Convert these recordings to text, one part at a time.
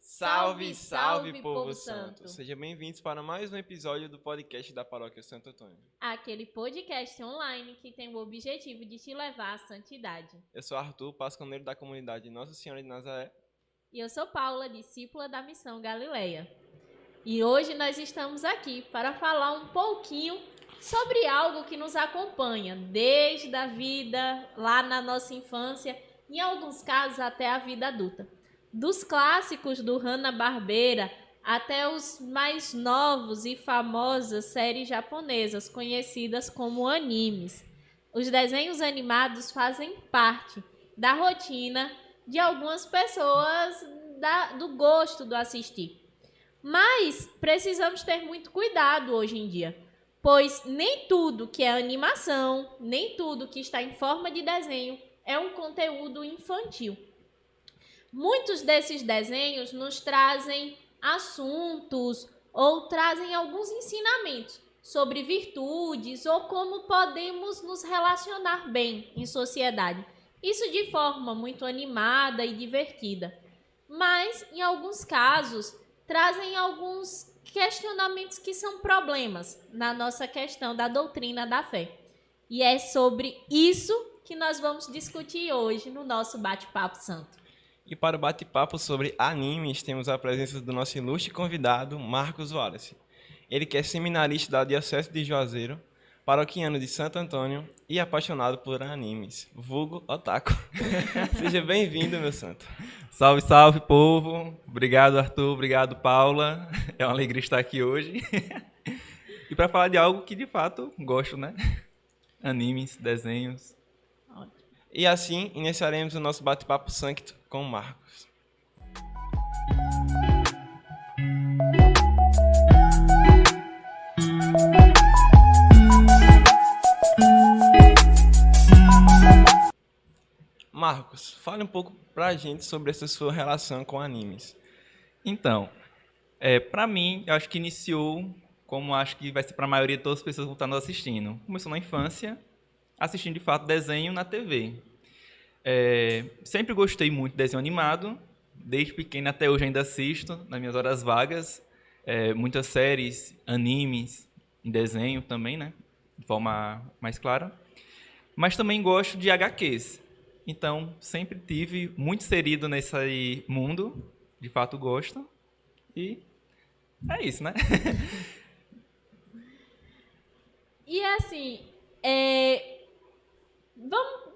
Salve, salve, povo santo! Sejam bem-vindos para mais um episódio do podcast da Paróquia Santo Antônio. Aquele podcast online que tem o objetivo de te levar à santidade. Eu sou Arthur, pasconeiro da comunidade Nossa Senhora de Nazaré. E eu sou Paula, discípula da Missão Galileia. E hoje nós estamos aqui para falar um pouquinho sobre algo que nos acompanha desde a vida, lá na nossa infância, em alguns casos até a vida adulta. Dos clássicos do Hanna-Barbera até os mais novos e famosas séries japonesas, conhecidas como animes. Os desenhos animados fazem parte da rotina de algumas pessoas do gosto do assistir. Mas precisamos ter muito cuidado hoje em dia, pois nem tudo que é animação, nem tudo que está em forma de desenho é um conteúdo infantil. Muitos desses desenhos nos trazem assuntos ou trazem alguns ensinamentos sobre virtudes ou como podemos nos relacionar bem em sociedade. Isso de forma muito animada e divertida. Mas, em alguns casos, trazem alguns questionamentos que são problemas na nossa questão da doutrina da fé. E é sobre isso que nós vamos discutir hoje no nosso Bate-Papo Santo. E para o bate-papo sobre animes, temos a presença do nosso ilustre convidado, Marcos Wallace. Ele que é seminarista da Diocese de Juazeiro, paroquiano de Santo Antônio e apaixonado por animes, vulgo otaku. Seja bem-vindo, meu santo. Salve, salve, povo. Obrigado, Arthur. Obrigado, Paula. É uma alegria estar aqui hoje. E para falar de algo que, de fato, gosto, né? Animes, desenhos. E assim, iniciaremos o nosso bate-papo Sancto com Marcos. Marcos, fale um pouco pra gente sobre essa sua relação com animes. Então, para mim, eu acho que iniciou, como acho que vai ser para a maioria de todas as pessoas que estão nos assistindo. Começou na infância, assistindo de fato desenho na TV. Sempre gostei muito de desenho animado, desde pequeno até hoje ainda assisto, nas minhas horas vagas, muitas séries, animes, em desenho também, né, de forma mais clara. Mas também gosto de HQs, então sempre tive muito inserido nesse mundo, de fato gosto, e é isso, né? E assim,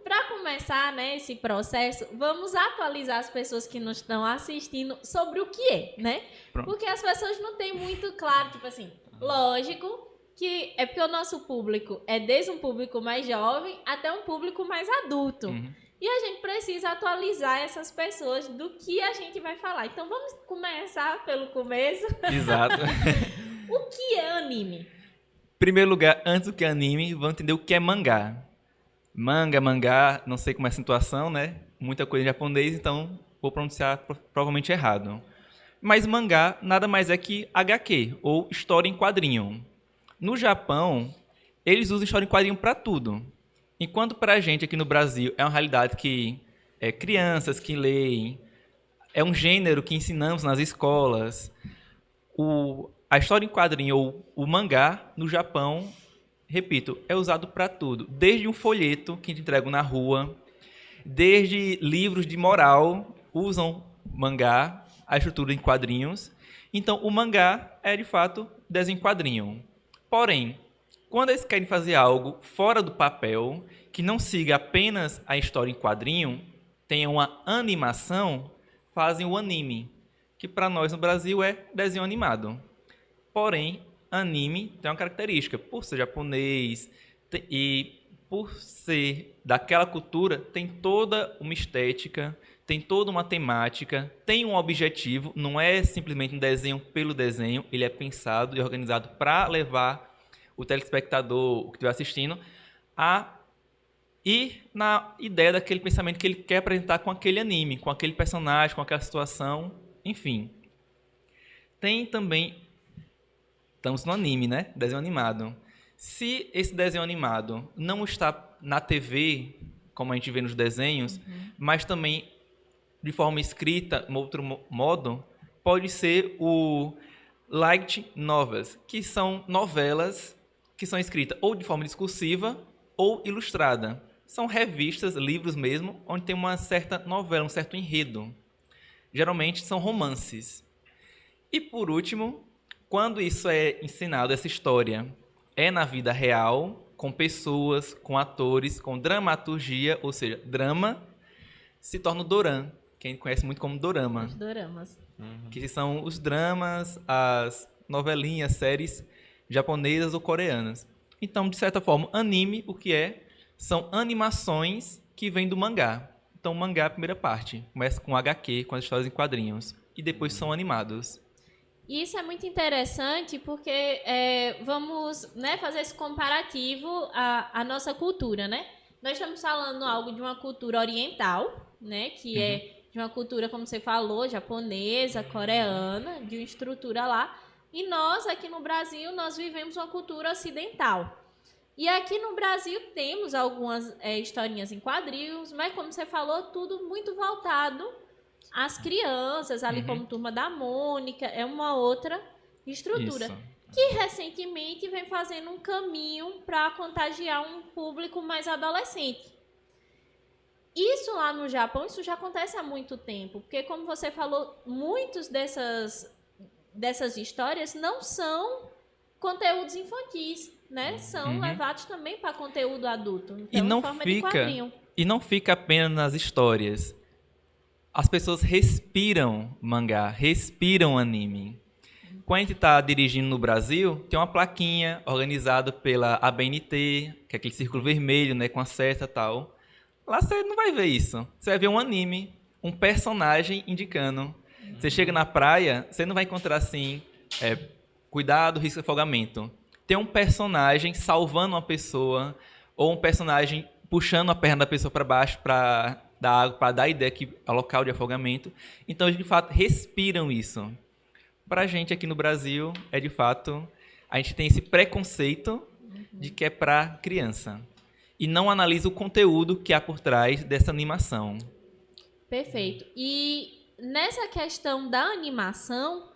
para começar, né, esse processo, vamos atualizar as pessoas que nos estão assistindo sobre o que é, né? Pronto. Porque as pessoas não têm muito claro, tipo assim, lógico que é porque o nosso público é desde um público mais jovem até um público mais adulto. Uhum. E a gente precisa atualizar essas pessoas do que a gente vai falar. Então vamos começar pelo começo. Exato. O que é anime? Em primeiro lugar, antes do que é anime, vamos entender o que é mangá. Mangá, não sei como é a situação, né? Muita coisa em japonês, então vou pronunciar provavelmente errado. Mas mangá nada mais é que HQ, ou história em quadrinho. No Japão, eles usam história em quadrinho para tudo. Enquanto para a gente aqui no Brasil é uma realidade que crianças que leem, é um gênero que ensinamos nas escolas. A história em quadrinho, ou o mangá, no Japão, repito, é usado para tudo. Desde um folheto que te entregam na rua, desde livros de moral, usam mangá, a estrutura em quadrinhos. Então, o mangá é, de fato, desenho em quadrinho. Porém, quando eles querem fazer algo fora do papel, que não siga apenas a história em quadrinho, tenha uma animação, fazem o anime, que para nós no Brasil é desenho animado. Porém, anime tem uma característica, por ser japonês e por ser daquela cultura, tem toda uma estética, tem toda uma temática, tem um objetivo, não é simplesmente um desenho pelo desenho, ele é pensado e organizado para levar o telespectador, o que estiver assistindo, a ir na ideia daquele pensamento que ele quer apresentar com aquele anime, com aquele personagem, com aquela situação, enfim. Tem também Estamos no anime, né? Desenho animado. Se esse desenho animado não está na TV, como a gente vê nos desenhos, mas também de forma escrita, de outro modo, pode ser o light novels, que são novelas que são escritas ou de forma discursiva ou ilustrada. São revistas, livros mesmo, onde tem uma certa novela, um certo enredo. Geralmente são romances. E por último, quando isso é ensinado, essa história é na vida real, com pessoas, com atores, com dramaturgia, ou seja, drama, se torna o doran, que a gente conhece muito como dorama. Os doramas. Que são os dramas, as novelinhas, séries japonesas ou coreanas. Então, de certa forma, anime, o que é? São animações que vêm do mangá. Então, o mangá é a primeira parte. Começa com HQ, com as histórias em quadrinhos. E depois são animados. E isso é muito interessante porque vamos, né, fazer esse comparativo à nossa cultura, né? Nós estamos falando algo de uma cultura oriental, né, que é de uma cultura, como você falou, japonesa, coreana, de uma estrutura lá. E nós, aqui no Brasil, nós vivemos uma cultura ocidental. E aqui no Brasil temos algumas historinhas em quadrinhos, mas como você falou, tudo muito voltado às crianças, ali como Turma da Mônica, é uma outra estrutura. Isso. Que recentemente vem fazendo um caminho para contagiar um público mais adolescente. Isso lá no Japão, isso já acontece há muito tempo, porque como você falou, muitas dessas histórias não são conteúdos infantis, né? São levados também para conteúdo adulto, então, E não em forma de quadrinho. E não fica apenas nas histórias. As pessoas respiram mangá, respiram anime. Quando a gente está dirigindo no Brasil, tem uma plaquinha organizada pela ABNT, que é aquele círculo vermelho, né, com a seta e tal. Lá você não vai ver isso. Você vai ver um anime, um personagem indicando. Você chega na praia, você não vai encontrar assim, cuidado, risco de afogamento. Tem um personagem salvando uma pessoa, ou um personagem puxando a perna da pessoa para baixo para dar água, para dar a ideia que é local de afogamento. Então, eles de fato respiram isso. Para a gente aqui no Brasil, de fato, a gente tem esse preconceito de que é para criança. E não analisa o conteúdo que há por trás dessa animação. Perfeito. E nessa questão da animação,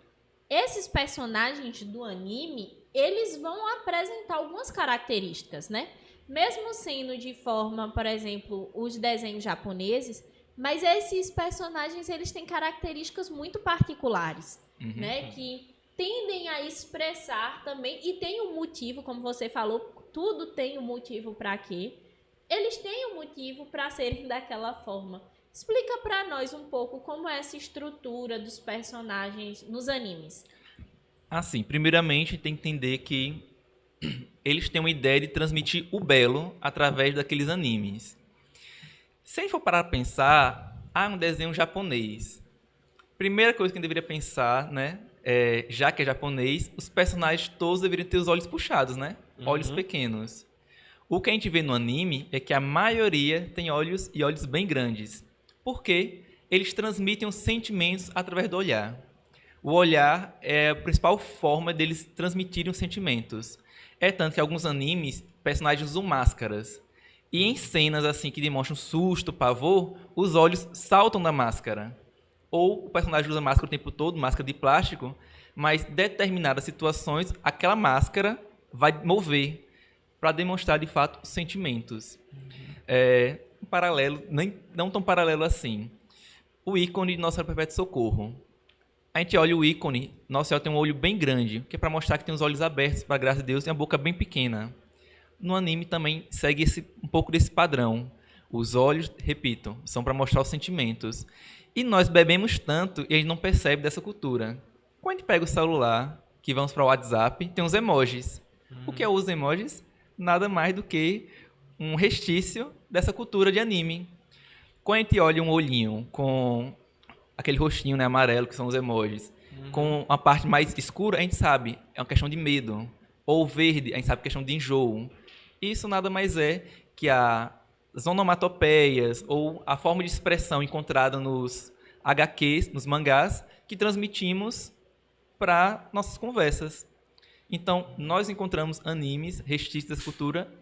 esses personagens do anime, eles vão apresentar algumas características, né? Mesmo sendo de forma, por exemplo, os desenhos japoneses, mas esses personagens, eles têm características muito particulares, né? Que tendem a expressar também, e tem um motivo, como você falou, tudo tem um motivo para quê? Eles têm um motivo para serem daquela forma. Explica para nós um pouco como é essa estrutura dos personagens nos animes. Assim, primeiramente, tem que entender que eles têm uma ideia de transmitir o belo através daqueles animes. Se a gente for parar para pensar, um desenho japonês. Primeira coisa que a gente deveria pensar, né? Já que é japonês, os personagens todos deveriam ter os olhos puxados, né? Olhos pequenos. O que a gente vê no anime é que a maioria tem olhos e olhos bem grandes. Por quê? Eles transmitem os sentimentos através do olhar. O olhar é a principal forma deles transmitirem os sentimentos. É tanto que alguns animes, personagens usam máscaras. E em cenas assim que demonstram susto, pavor, os olhos saltam da máscara. Ou o personagem usa máscara o tempo todo, máscara de plástico, mas em determinadas situações, aquela máscara vai mover para demonstrar, de fato, os sentimentos. Um paralelo, não tão paralelo assim. O ícone de Nossa Senhora Perpétua de Socorro. A gente olha o ícone, Nossa Senhora tem um olho bem grande, que é para mostrar que tem os olhos abertos, para a graça de Deus, tem a boca bem pequena. No anime também segue um pouco desse padrão. Os olhos, repito, são para mostrar os sentimentos. E nós bebemos tanto e a gente não percebe dessa cultura. Quando a gente pega o celular, que vamos para o WhatsApp, tem os emojis. O que é os emojis? Nada mais do que um restício dessa cultura de anime. Quando a gente olha um olhinho com aquele rostinho, né, amarelo, que são os emojis, com a parte mais escura, a gente sabe, é uma questão de medo. Ou verde, a gente sabe que é questão de enjoo. Isso nada mais é que as onomatopeias ou a forma de expressão encontrada nos HQs, nos mangás, que transmitimos para nossas conversas. Então, nós encontramos animes, restícios dessa cultura,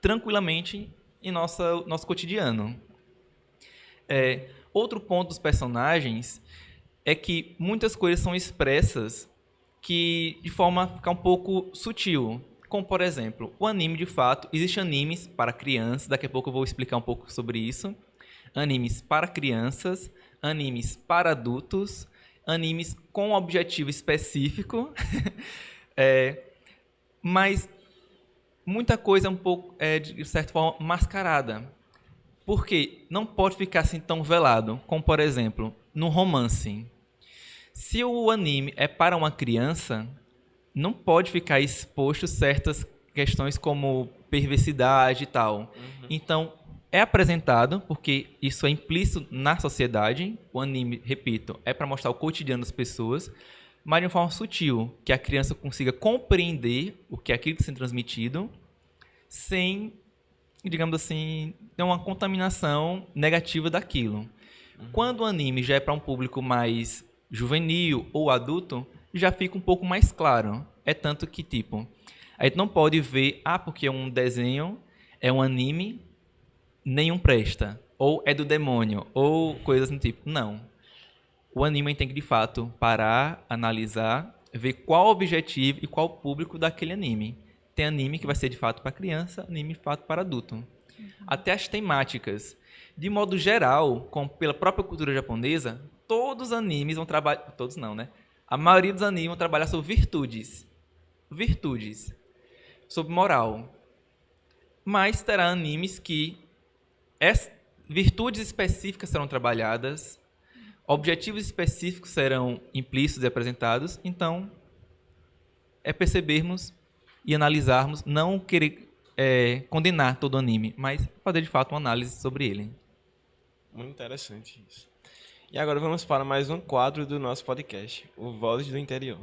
tranquilamente em nosso cotidiano. Outro ponto dos personagens é que muitas coisas são expressas que de forma a ficar um pouco sutil. Como, por exemplo, o anime, de fato, existem animes para crianças, daqui a pouco eu vou explicar um pouco sobre isso. Animes para crianças, animes para adultos, animes com um objetivo específico, mas muita coisa é um pouco, de certa forma, mascarada. Porque não pode ficar assim tão velado, como, por exemplo, no romance. Se o anime é para uma criança, não pode ficar exposto certas questões como perversidade e tal. Então, é apresentado, porque isso é implícito na sociedade. O anime, repito, é para mostrar o cotidiano das pessoas, mas de uma forma sutil, que a criança consiga compreender o que é aquilo que está sendo transmitido, sem, digamos assim, ter uma contaminação negativa daquilo. Quando o anime já é para um público mais juvenil ou adulto, já fica um pouco mais claro. É tanto que, tipo, a gente não pode ver, porque é um desenho, é um anime, nenhum presta. Ou é do demônio, ou coisas do tipo. Não. O anime tem que, de fato, parar, analisar, ver qual o objetivo e qual o público daquele anime. Tem anime que vai ser, de fato, para criança, anime, de fato, para adulto. Até as temáticas. De modo geral, como pela própria cultura japonesa, todos os animes vão trabalhar... Todos não, né? A maioria dos animes vão trabalhar sobre virtudes. Virtudes. Sobre moral. Mas terá animes que virtudes específicas serão trabalhadas, objetivos específicos serão implícitos e apresentados. Então, é percebermos e analisarmos, não querer condenar todo o anime, mas fazer de fato uma análise sobre ele. Muito interessante isso. E agora vamos para mais um quadro do nosso podcast, o Vozes do Interior.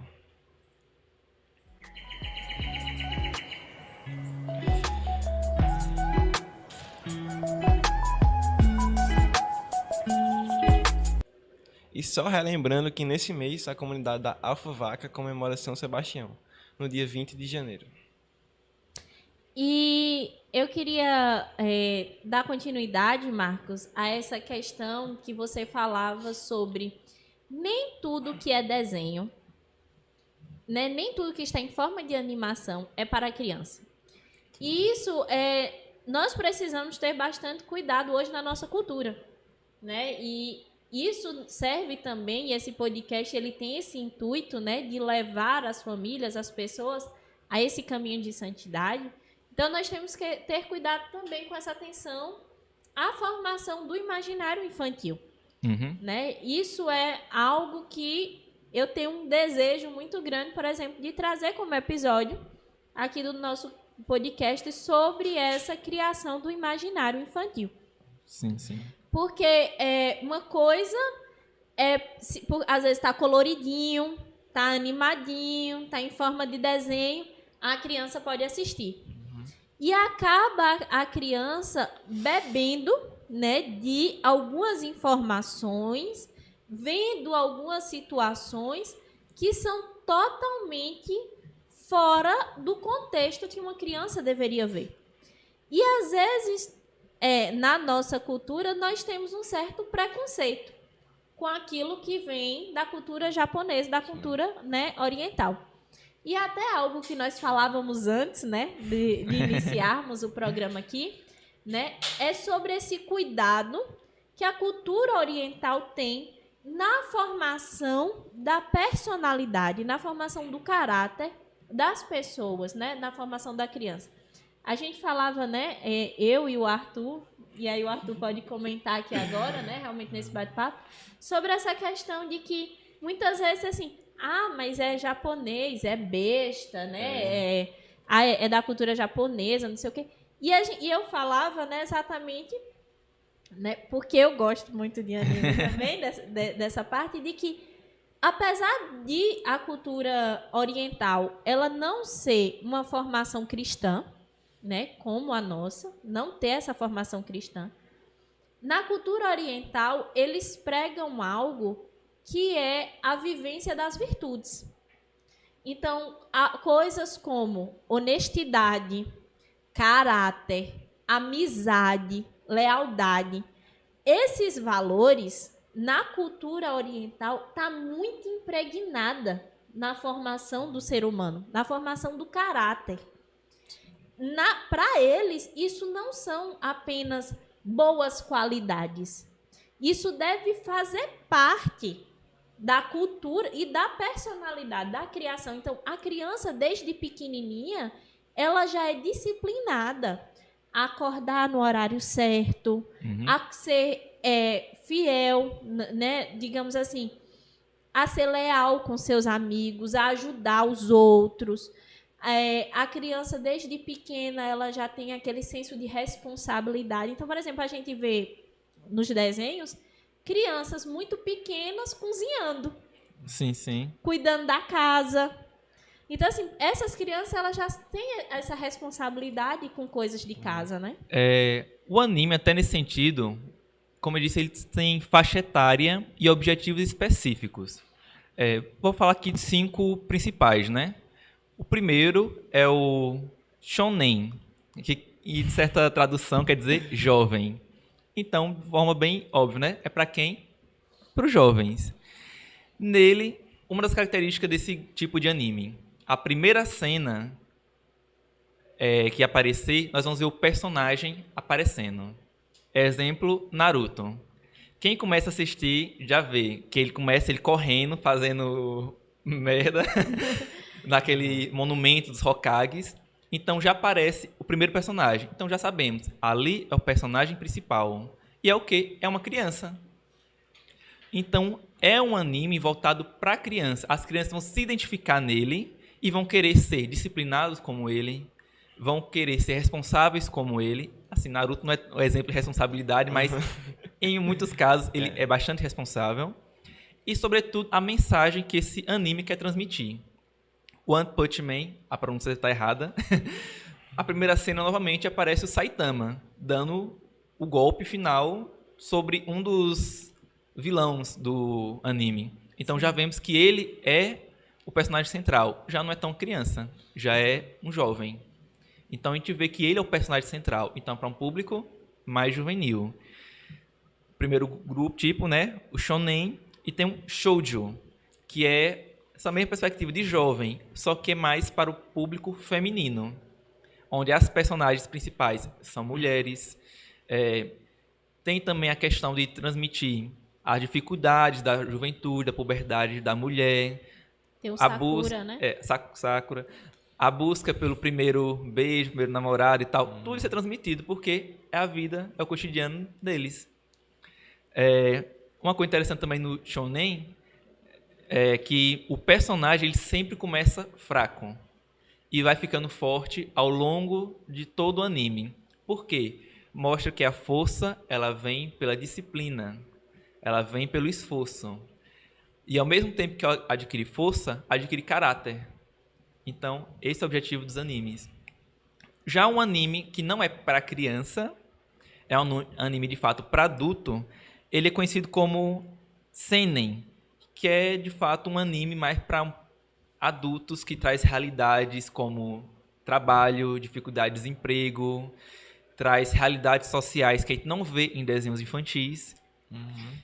E só relembrando que nesse mês a comunidade da Alfa Vaca comemora São Sebastião, no dia 20 de janeiro. E eu queria dar continuidade, Marcos, a essa questão que você falava sobre nem tudo que é desenho, né, nem tudo que está em forma de animação é para a criança. E isso, nós precisamos ter bastante cuidado hoje na nossa cultura, né? E isso serve também, esse podcast ele tem esse intuito, né, de levar as famílias, as pessoas a esse caminho de santidade. Então, nós temos que ter cuidado também com essa atenção à formação do imaginário infantil. Né? Isso é algo que eu tenho um desejo muito grande, por exemplo, de trazer como episódio aqui do nosso podcast sobre essa criação do imaginário infantil. Sim, sim. Porque uma coisa às vezes está coloridinho, está animadinho, está em forma de desenho, a criança pode assistir. E acaba a criança bebendo, né, de algumas informações, vendo algumas situações que são totalmente fora do contexto que uma criança deveria ver. E às vezes, na nossa cultura, nós temos um certo preconceito com aquilo que vem da cultura japonesa, da cultura, né, oriental. E até algo que nós falávamos antes, né, de iniciarmos o programa aqui, né, é sobre esse cuidado que a cultura oriental tem na formação da personalidade, na formação do caráter das pessoas, né, na formação da criança. A gente falava, né, eu e o Arthur, e aí o Arthur pode comentar aqui agora, né, realmente nesse bate-papo, sobre essa questão de que muitas vezes, assim, mas é japonês, é besta, né? É da cultura japonesa, não sei o quê. E eu falava, né, exatamente, né, porque eu gosto muito de anime também, dessa parte, de que, apesar de a cultura oriental ela não ser uma formação cristã, né, como a nossa, não ter essa formação cristã, na cultura oriental eles pregam algo que é a vivência das virtudes. Então, há coisas como honestidade, caráter, amizade, lealdade. Esses valores, na cultura oriental, tá muito impregnada na formação do ser humano, na formação do caráter. Para eles, isso não são apenas boas qualidades. Isso deve fazer parte da cultura e da personalidade, da criação. Então, a criança, desde pequenininha, ela já é disciplinada a acordar no horário certo, a ser fiel, né? Digamos assim, a ser leal com seus amigos, a ajudar os outros. A criança, desde pequena, ela já tem aquele senso de responsabilidade. Então, por exemplo, a gente vê nos desenhos crianças muito pequenas cozinhando. Sim, sim. Cuidando da casa. Então, assim, essas crianças, elas já têm essa responsabilidade com coisas de casa, né? O anime, até nesse sentido, como eu disse, ele tem faixa etária e objetivos específicos. Vou falar aqui de 5 principais, né? O primeiro é o shonen, que em certa tradução quer dizer jovem. Então, de forma bem óbvia, né? É para quem? Para os jovens. Nele, uma das características desse tipo de anime, a primeira cena que aparecer, nós vamos ver o personagem aparecendo. Exemplo, Naruto. Quem começa a assistir já vê que ele começa correndo, fazendo merda naquele monumento dos Hokages. Então já aparece o primeiro personagem. Então já sabemos, ali é o personagem principal. E é o quê? É uma criança. Então é um anime voltado para criança. As crianças vão se identificar nele e vão querer ser disciplinados como ele, vão querer ser responsáveis como ele. Assim, Naruto não é um exemplo de responsabilidade, mas em muitos casos ele é bastante responsável. E, sobretudo, a mensagem que esse anime quer transmitir. One Punch Man, a pronúncia está errada. A primeira cena, novamente, aparece o Saitama, dando o golpe final sobre um dos vilões do anime. Então já vemos que ele é o personagem central. Já não é tão criança, já é um jovem. Então a gente vê que ele é o personagem central. Então, para um público mais juvenil. Primeiro grupo, tipo, né? O shonen. E tem um shoujo, que é essa mesma perspectiva de jovem, só que é mais para o público feminino, onde as personagens principais são mulheres. Tem também a questão de transmitir as dificuldades da juventude, da puberdade da mulher. Tem o Sakura, né? Sakura. A busca pelo primeiro beijo, primeiro namorado e tal. Tudo isso é transmitido porque é a vida, é o cotidiano deles. Uma coisa interessante também no shonen é que o personagem ele sempre começa fraco e vai ficando forte ao longo de todo o anime. Por quê? Mostra que a força ela vem pela disciplina, ela vem pelo esforço. E ao mesmo tempo que adquire força, adquire caráter. Então, esse é o objetivo dos animes. Já um anime que não é para criança, é um anime de fato para adulto, ele é conhecido como seinen, que é de fato um anime mais para adultos que traz realidades como trabalho, dificuldade de desemprego, traz realidades sociais que a gente não vê em desenhos infantis.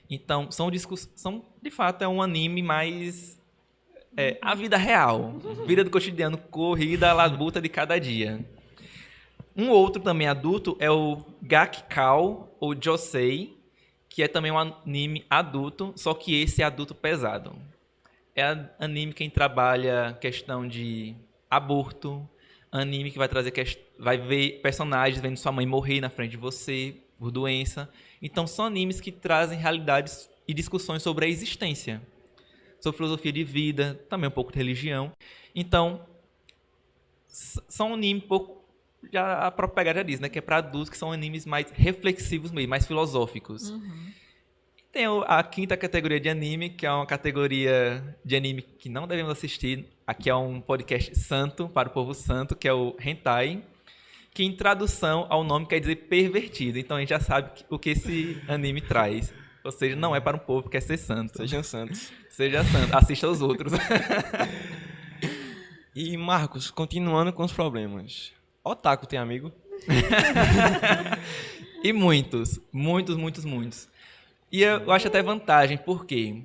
Então, de fato, é um anime mais a vida real, vida do cotidiano, corrida, labuta de cada dia. Um outro também adulto é o Gakkou, ou Josei, que é também um anime adulto, só que esse é adulto pesado. É anime quem trabalha questão de aborto, anime que vai ver personagens vendo sua mãe morrer na frente de você por doença. Então são animes que trazem realidades e discussões sobre a existência, sobre filosofia de vida, também um pouco de religião. Então são animes um pouco, já a própria pegada já diz, né, que é para adultos, que são animes mais reflexivos mesmo, mais filosóficos. Tem a quinta categoria de anime, que é uma categoria de anime que não devemos assistir. Aqui é um podcast santo, para o povo santo, que é o hentai, que em tradução ao nome quer dizer pervertido. Então a gente já sabe o que esse anime traz. Ou seja, não é para um povo que quer ser santo. Sejam santos. Seja santo, assista aos outros. E Marcos, continuando com os problemas. Otaku tem amigo? E muitos. E eu acho até vantagem, porque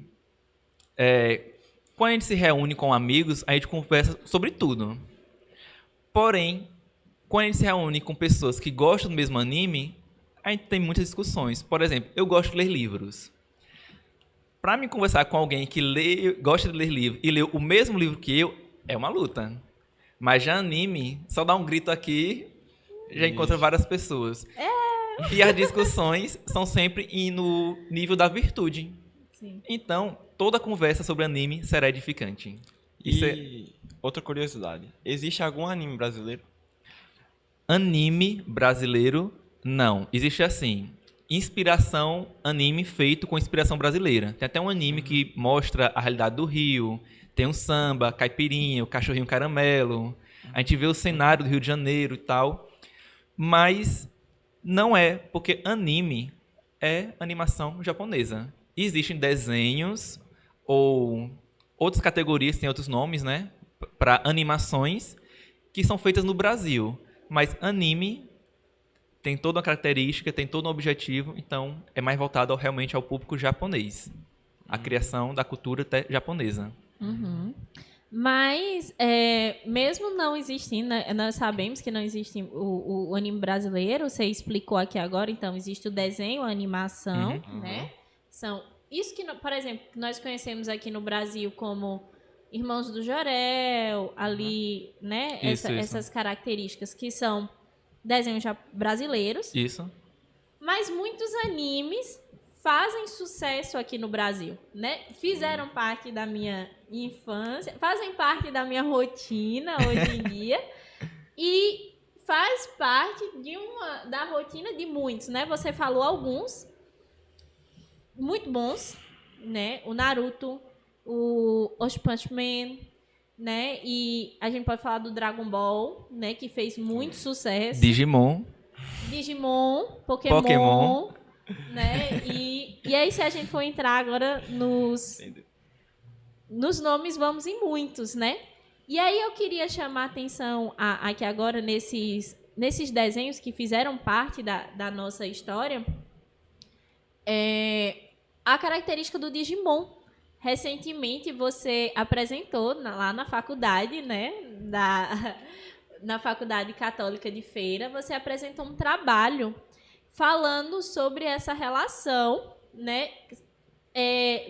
quando a gente se reúne com amigos, a gente conversa sobre tudo. Porém, quando a gente se reúne com pessoas que gostam do mesmo anime, a gente tem muitas discussões. Por exemplo, eu gosto de ler livros. Para me conversar com alguém que gosta de ler livro e lê o mesmo livro que eu, é uma luta. Mas já anime, só dá um grito aqui, já encontra várias pessoas. E as discussões são sempre no nível da virtude. Sim. Então, toda conversa sobre anime será edificante. Outra curiosidade. Existe algum anime brasileiro? Anime brasileiro, não. Existe assim, inspiração anime feito com inspiração brasileira. Tem até um anime que mostra a realidade do Rio, tem um samba, caipirinha, o cachorrinho caramelo, a gente vê o cenário do Rio de Janeiro e tal, mas não é, porque anime é animação japonesa. Existem desenhos ou outras categorias, tem outros nomes, né, para animações que são feitas no Brasil, mas anime tem toda uma característica, tem todo um objetivo, então é mais voltado realmente ao público japonês. A criação da cultura japonesa. Uhum. Mas, mesmo não existindo, né, nós sabemos que não existe o anime brasileiro, você explicou aqui agora, então existe o desenho, a animação, né? São isso que, por exemplo, nós conhecemos aqui no Brasil como Irmãos do Jorel, ali, né? Essas características que são desenhos brasileiros. Isso. Mas muitos animes fazem sucesso aqui no Brasil, né? Fizeram parte da minha infância, fazem parte da minha rotina hoje em dia e faz parte da rotina de muitos, né? Você falou alguns muito bons, né? O Naruto, o One Punch Man, né? E a gente pode falar do Dragon Ball, né? Que fez muito sucesso. Digimon, Pokémon. Né? E aí, se a gente for entrar agora nos nomes, vamos em muitos, né? E aí eu queria chamar a atenção aqui agora nesses desenhos que fizeram parte da nossa história, a característica do Digimon. Recentemente você apresentou lá na faculdade, né? Na Faculdade Católica de Feira, você apresentou um trabalho falando sobre essa relação, né?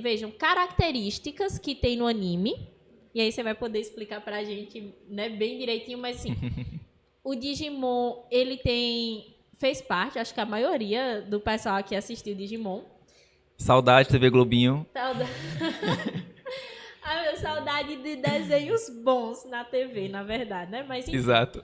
Vejam, características que tem no anime. E aí você vai poder explicar pra gente, né, bem direitinho, mas assim, o Digimon, ele fez parte, acho que a maioria do pessoal aqui assistiu Digimon. Saudade, TV Globinho. Saudade de desenhos bons na TV, na verdade, né? Mas, enfim, exato.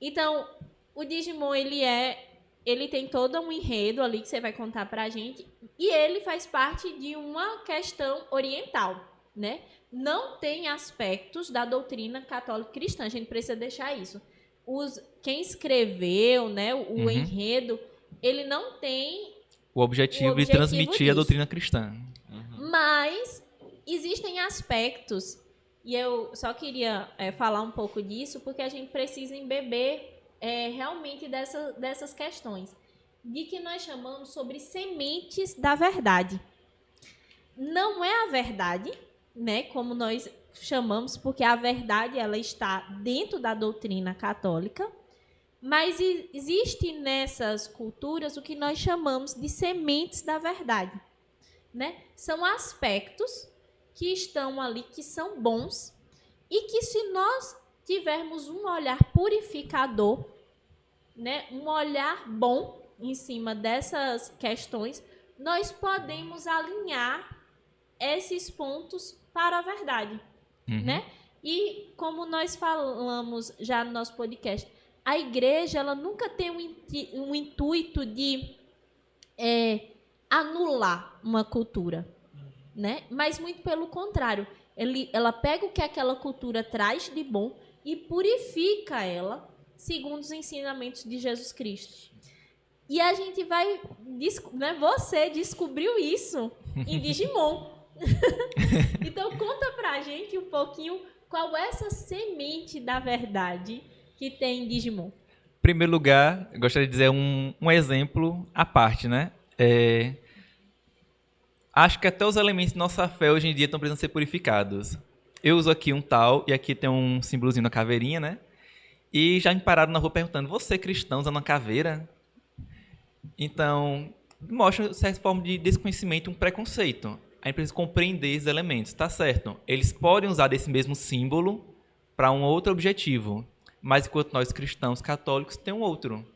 Então, o Digimon, ele tem todo um enredo ali que você vai contar pra gente. E ele faz parte de uma questão oriental, né? Não tem aspectos da doutrina católica cristã. A gente precisa deixar isso. Quem escreveu, né, o enredo, ele não tem o objetivo de transmitir disso. A doutrina cristã. Mas existem aspectos, e eu só queria falar um pouco disso, porque a gente precisa embeber realmente dessas questões, de que nós chamamos sobre sementes da verdade. Não é a verdade, né, como nós chamamos, porque a verdade ela está dentro da doutrina católica, mas existe nessas culturas o que nós chamamos de sementes da verdade, né? São aspectos que estão ali, que são bons, e que se nós tivermos um olhar purificador, né, um olhar bom em cima dessas questões, nós podemos alinhar esses pontos para a verdade, né? E como nós falamos já no nosso podcast, a igreja ela nunca tem um intuito de anular uma cultura, né? Mas muito pelo contrário, ela pega o que aquela cultura traz de bom e purifica ela segundo os ensinamentos de Jesus Cristo. E a gente vai, né? Você descobriu isso em Digimon. Então conta pra gente um pouquinho qual é essa semente da verdade que tem em Digimon? Em primeiro lugar, eu gostaria de dizer um exemplo à parte, né? Acho que até os elementos de nossa fé hoje em dia estão precisando ser purificados. Eu uso aqui um tal, e aqui tem um símbolozinho na caveirinha, né? E já me pararam na rua perguntando, você é cristão usando uma caveira? Então, mostra certa forma de desconhecimento e um preconceito. A gente precisa compreender esses elementos, tá certo? Eles podem usar desse mesmo símbolo para um outro objetivo, mas enquanto nós cristãos católicos tem um outro.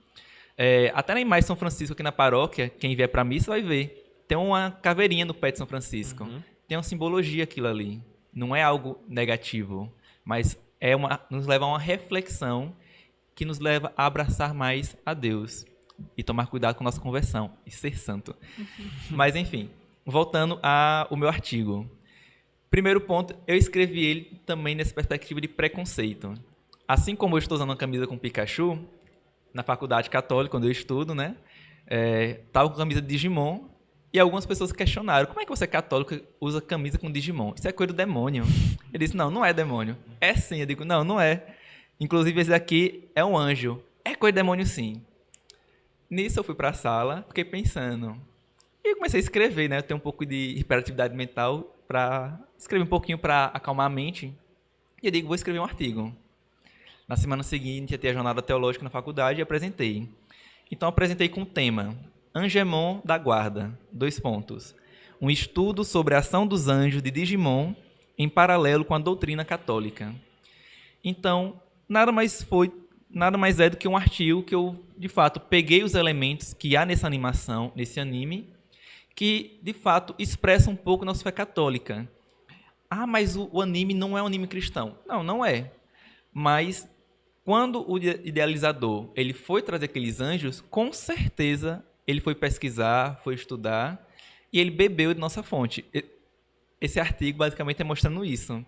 Até na imagem de São Francisco aqui na paróquia, quem vier para a missa vai ver. Tem uma caveirinha no pé de São Francisco. Tem uma simbologia aquilo ali. Não é algo negativo, mas nos leva a uma reflexão que nos leva a abraçar mais a Deus e tomar cuidado com a nossa conversão e ser santo. Mas, enfim, voltando ao meu artigo. Primeiro ponto, eu escrevi ele também nessa perspectiva de preconceito. Assim como eu estou usando uma camisa com Pikachu, na faculdade católica, quando eu estudo, né? Estava com camisa de Digimon. E algumas pessoas questionaram, como é que você católico usa camisa com Digimon? Isso é coisa do demônio. Ele disse, não é demônio. É sim. Eu digo, não é. Inclusive, esse aqui é um anjo. É coisa de demônio, sim. Nisso, eu fui para a sala, fiquei pensando. E eu comecei a escrever, né? Eu tenho um pouco de hiperatividade mental para escrever um pouquinho para acalmar a mente. E eu digo, vou escrever um artigo. Na semana seguinte, ia ter a jornada teológica na faculdade e apresentei. Então, apresentei com o tema Angemon da Guarda, : um estudo sobre a ação dos anjos de Digimon em paralelo com a doutrina católica. Então, nada mais é do que um artigo que eu, de fato, peguei os elementos que há nessa animação, nesse anime, que, de fato, expressa um pouco nossa fé católica. Ah, mas o anime não é um anime cristão. Não é. Mas, quando o idealizador ele foi trazer aqueles anjos, com certeza ele foi pesquisar, foi estudar, e ele bebeu de nossa fonte. Esse artigo, basicamente, é mostrando isso.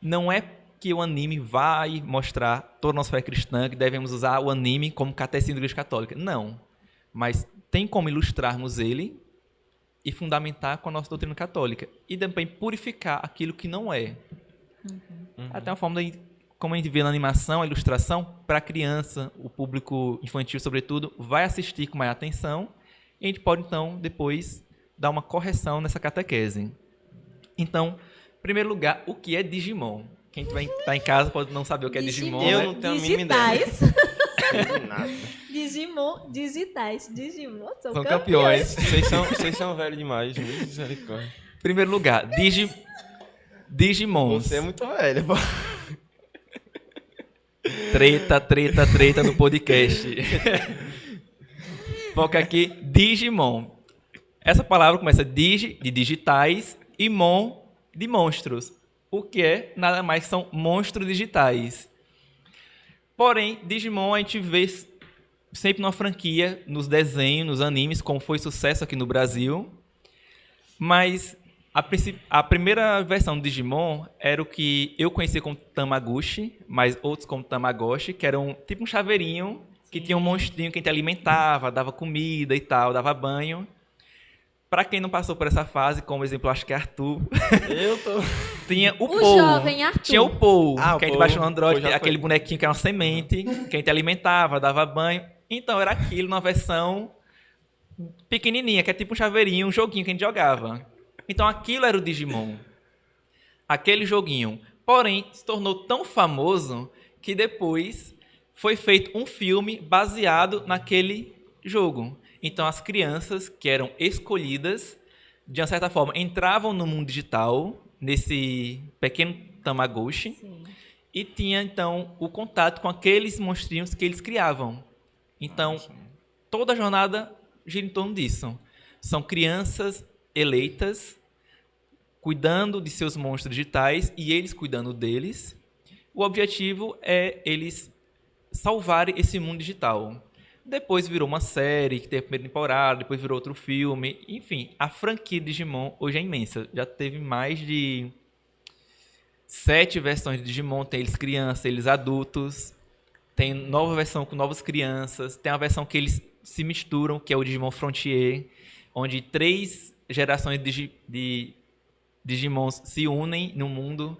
Não é que o anime vai mostrar toda a nossa fé cristã, que devemos usar o anime como catecismo da Igreja Católica. Não. Mas tem como ilustrarmos ele e fundamentar com a nossa doutrina católica. E também purificar aquilo que não é. Até uma forma de, como a gente vê na animação, a ilustração, para a criança, o público infantil, sobretudo, vai assistir com mais atenção e a gente pode, então, depois dar uma correção nessa catequese. Então, em primeiro lugar, o que é Digimon? Quem está em casa pode não saber o que é Digimon. Eu né? não tenho a mínima ideia. Nada. Digimon digitais. Digimon são campeões. Vocês são velhos demais, misericórdia. Em primeiro lugar, Digimons. Você é muito velho, pô. Treta no podcast. Foca aqui, Digimon. Essa palavra começa de digitais e mon de monstros. O que é nada mais que são monstros digitais. Porém, Digimon a gente vê sempre numa franquia, nos desenhos, nos animes, como foi sucesso aqui no Brasil. Mas a primeira versão do Digimon era o que eu conhecia como Tamaguchi, mas outros como Tamagotchi, que era tipo um chaveirinho que tinha um monstrinho que a gente alimentava, dava comida e tal, dava banho. Para quem não passou por essa fase, como exemplo, acho que é Arthur. Eu tô... Tinha o O Paul. jovem Arthur. Tinha o Paul, que a gente baixou no Android, Paul já aquele foi. bonequinho que era uma semente, que a gente alimentava, dava banho. Então, era aquilo numa versão pequenininha, que é tipo um chaveirinho, um joguinho que a gente jogava. Então, aquilo era o Digimon. Aquele joguinho. Porém, se tornou tão famoso que depois foi feito um filme baseado naquele jogo. Então, as crianças que eram escolhidas, de uma certa forma, entravam no mundo digital, nesse pequeno Tamagotchi, Sim. e tinha, então, o contato com aqueles monstrinhos que eles criavam. Então, toda a jornada gira em torno disso. São crianças eleitas, cuidando de seus monstros digitais e eles cuidando deles. O objetivo é eles salvarem esse mundo digital. Depois virou uma série, que teve a primeira temporada, depois virou outro filme. Enfim, a franquia Digimon hoje é imensa. Já teve mais de 7 versões de Digimon. Tem eles crianças, eles adultos. Tem nova versão com novas crianças. Tem uma versão que eles se misturam, que é o Digimon Frontier, onde 3 gerações de Digimons se unem no mundo.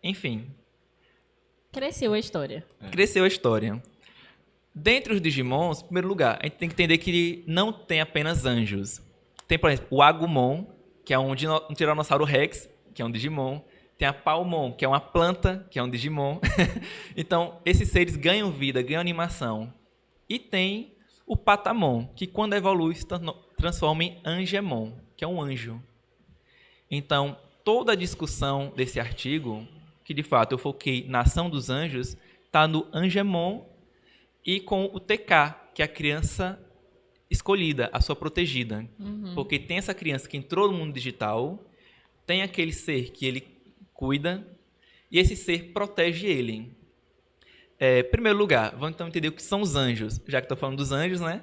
Enfim, Cresceu a história. cresceu a história. Dentre os Digimons, em primeiro lugar, a gente tem que entender que não tem apenas anjos. Tem, por exemplo, o Agumon, que é um Tiranossauro Rex, que é um Digimon. Tem a Palmon, que é uma planta, que é um Digimon. Então, esses seres ganham vida, ganham animação. E tem o Patamon, que quando evolui se transforma em Angemon, que é um anjo. Então, toda a discussão desse artigo, que de fato eu foquei na ação dos anjos, está no Angemon e com o TK, que é a criança escolhida, a sua protegida. Porque tem essa criança que entrou no mundo digital, tem aquele ser que ele cuida, e esse ser protege ele. Em primeiro lugar, vamos então entender o que são os anjos. Já que estou falando dos anjos, né?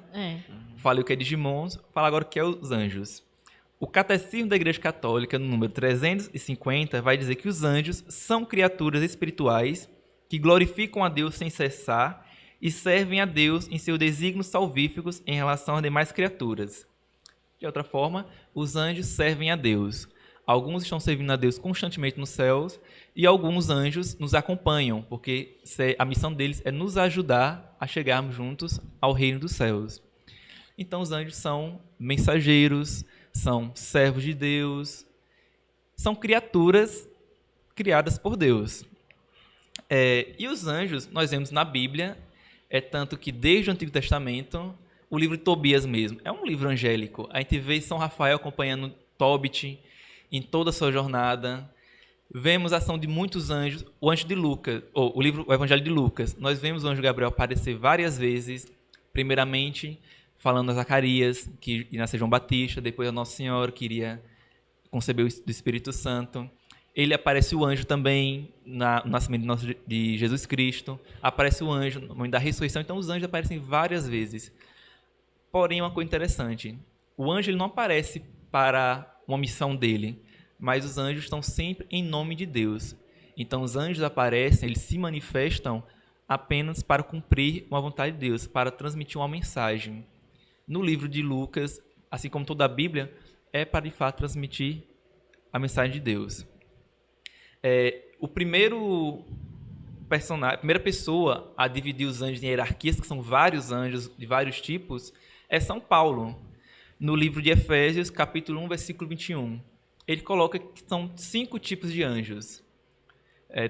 Falei o que é Digimons, fala agora o que é os anjos. O Catecismo da Igreja Católica, no número 350, vai dizer que os anjos são criaturas espirituais que glorificam a Deus sem cessar e servem a Deus em seus desígnios salvíficos em relação às demais criaturas. De outra forma, os anjos servem a Deus. Alguns estão servindo a Deus constantemente nos céus e alguns anjos nos acompanham, porque a missão deles é nos ajudar a chegarmos juntos ao reino dos céus. Então, os anjos são mensageiros, são servos de Deus, são criaturas criadas por Deus. E os anjos, nós vemos na Bíblia, tanto que desde o Antigo Testamento, o livro de Tobias mesmo, é um livro angélico. A gente vê São Rafael acompanhando Tobit em toda a sua jornada. Vemos a ação de muitos anjos. O anjo de Lucas, o Evangelho de Lucas, nós vemos o anjo Gabriel aparecer várias vezes, primeiramente falando a Zacarias, que ia nascer João Batista, depois a Nossa Senhora, que iria conceber do Espírito Santo. Ele aparece o anjo também no nascimento de Jesus Cristo. Aparece o anjo no momento da ressurreição. Então, os anjos aparecem várias vezes. Porém, uma coisa interessante. O anjo ele não aparece para uma missão dele, mas os anjos estão sempre em nome de Deus. Então, os anjos aparecem, eles se manifestam apenas para cumprir uma vontade de Deus, para transmitir uma mensagem. No livro de Lucas, assim como toda a Bíblia, é para, de fato, transmitir a mensagem de Deus. O primeiro personagem, a primeira pessoa a dividir os anjos em hierarquias, que são vários anjos de vários tipos, é São Paulo. No livro de Efésios, capítulo 1, versículo 21. Ele coloca que são 5 tipos de anjos.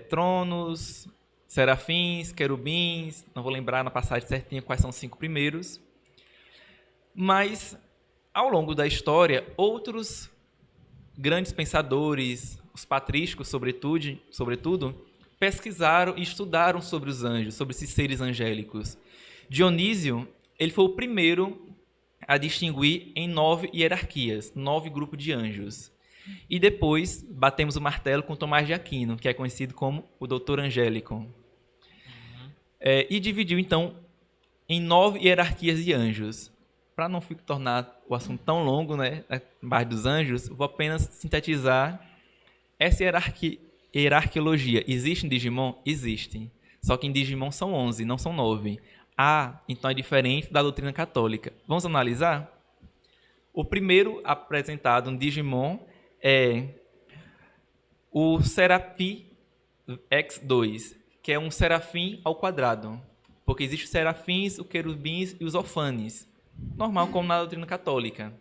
Tronos, serafins, querubins, não vou lembrar na passagem certinha quais são os 5 primeiros. Mas, ao longo da história, outros grandes pensadores, os patrísticos, sobretudo, pesquisaram e estudaram sobre os anjos, sobre esses seres angélicos. Dionísio, ele foi o primeiro a distinguir em 9 hierarquias, 9 grupos de anjos. E depois batemos o martelo com Tomás de Aquino, que é conhecido como o Doutor Angélico. E dividiu, então, em 9 hierarquias de anjos. Para não tornar o assunto tão longo, né, embaixo dos anjos, vou apenas sintetizar essa hierarquiologia. Existe em Digimon? Existe. Só que em Digimon são 11, não são 9. Então é diferente da doutrina católica. Vamos analisar? O primeiro apresentado no Digimon é o Serafim X2, que é um serafim ao quadrado. Porque existem os serafins, os querubins e os ofanes. Normal como na doutrina católica.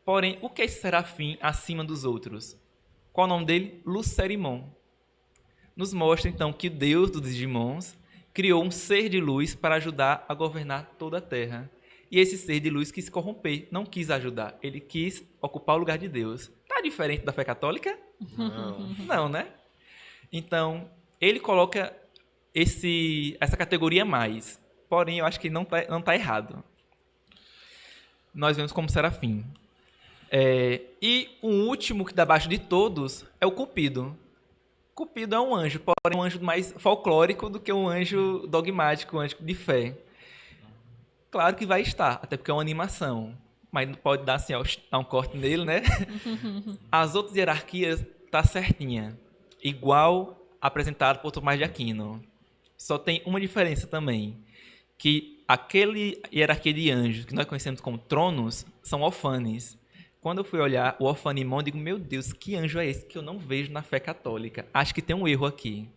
Porém, o que é esse serafim acima dos outros? Qual é o nome dele? Lucerimon. Nos mostra, então, que Deus dos Digimons criou um ser de luz para ajudar a governar toda a Terra. E esse ser de luz quis se corromper, não quis ajudar. Ele quis ocupar o lugar de Deus. Tá diferente da fé católica? Não, né? Então, ele coloca essa categoria mais. Porém, eu acho que não tá errado. Nós vemos como serafim. E o último que dá abaixo de todos é o Cupido. Cupido é um anjo, porém um anjo mais folclórico do que um anjo dogmático, um anjo de fé. Claro que vai estar, até porque é uma animação. Mas não pode dar assim, dar um corte nele, né? As outras hierarquias tá certinha. Igual apresentado por Tomás de Aquino. Só tem uma diferença também. Que aquele hierarquia de anjos que nós conhecemos como tronos são ofanes. Quando eu fui olhar o Orfanimon, eu digo, meu Deus, que anjo é esse que eu não vejo na fé católica? Acho que tem um erro aqui.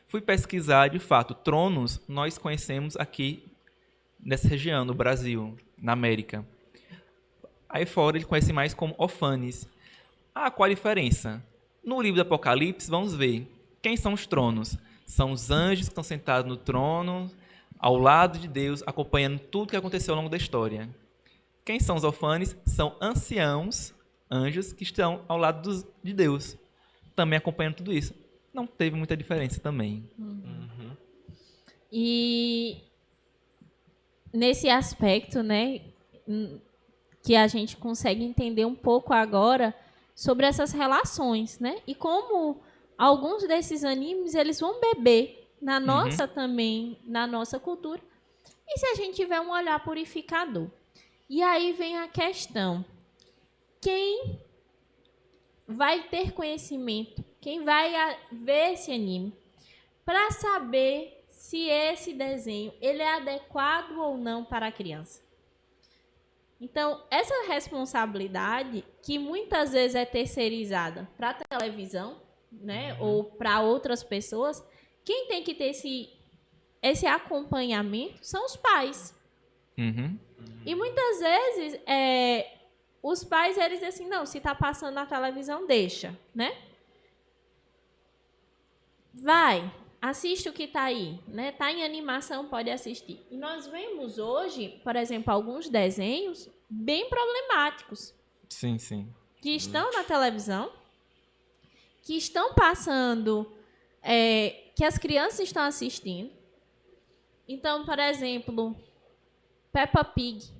Fui pesquisar, de fato, tronos nós conhecemos aqui nessa região, no Brasil, na América. Aí fora ele conhece mais como Ofanes. Ah, qual a diferença? No livro do Apocalipse, vamos ver. Quem são os tronos? São os anjos que estão sentados no trono, ao lado de Deus, acompanhando tudo que aconteceu ao longo da história. Quem são os Ofanes? São anciãos, anjos, que estão ao lado de Deus, também acompanhando tudo isso. Não teve muita diferença também. E nesse aspecto, né, que a gente consegue entender um pouco agora sobre essas relações, né? E como alguns desses animes, eles vão beber na nossa também, na nossa cultura. E se a gente tiver um olhar purificador? E aí vem a questão. Quem vai ter conhecimento? Quem vai ver esse anime? Para saber se esse desenho ele é adequado ou não para a criança. Então, essa responsabilidade, que muitas vezes é terceirizada para a televisão, né, ou para outras pessoas, quem tem que ter esse acompanhamento são os pais. E muitas vezes, os pais, eles dizem assim, não, se está passando na televisão, deixa, né? Vai, assiste o que está aí, né? Está em animação, pode assistir. E nós vemos hoje, por exemplo, alguns desenhos bem problemáticos. Sim, sim. Que estão na televisão, que estão passando, que as crianças estão assistindo. Então, por exemplo, Peppa Pig.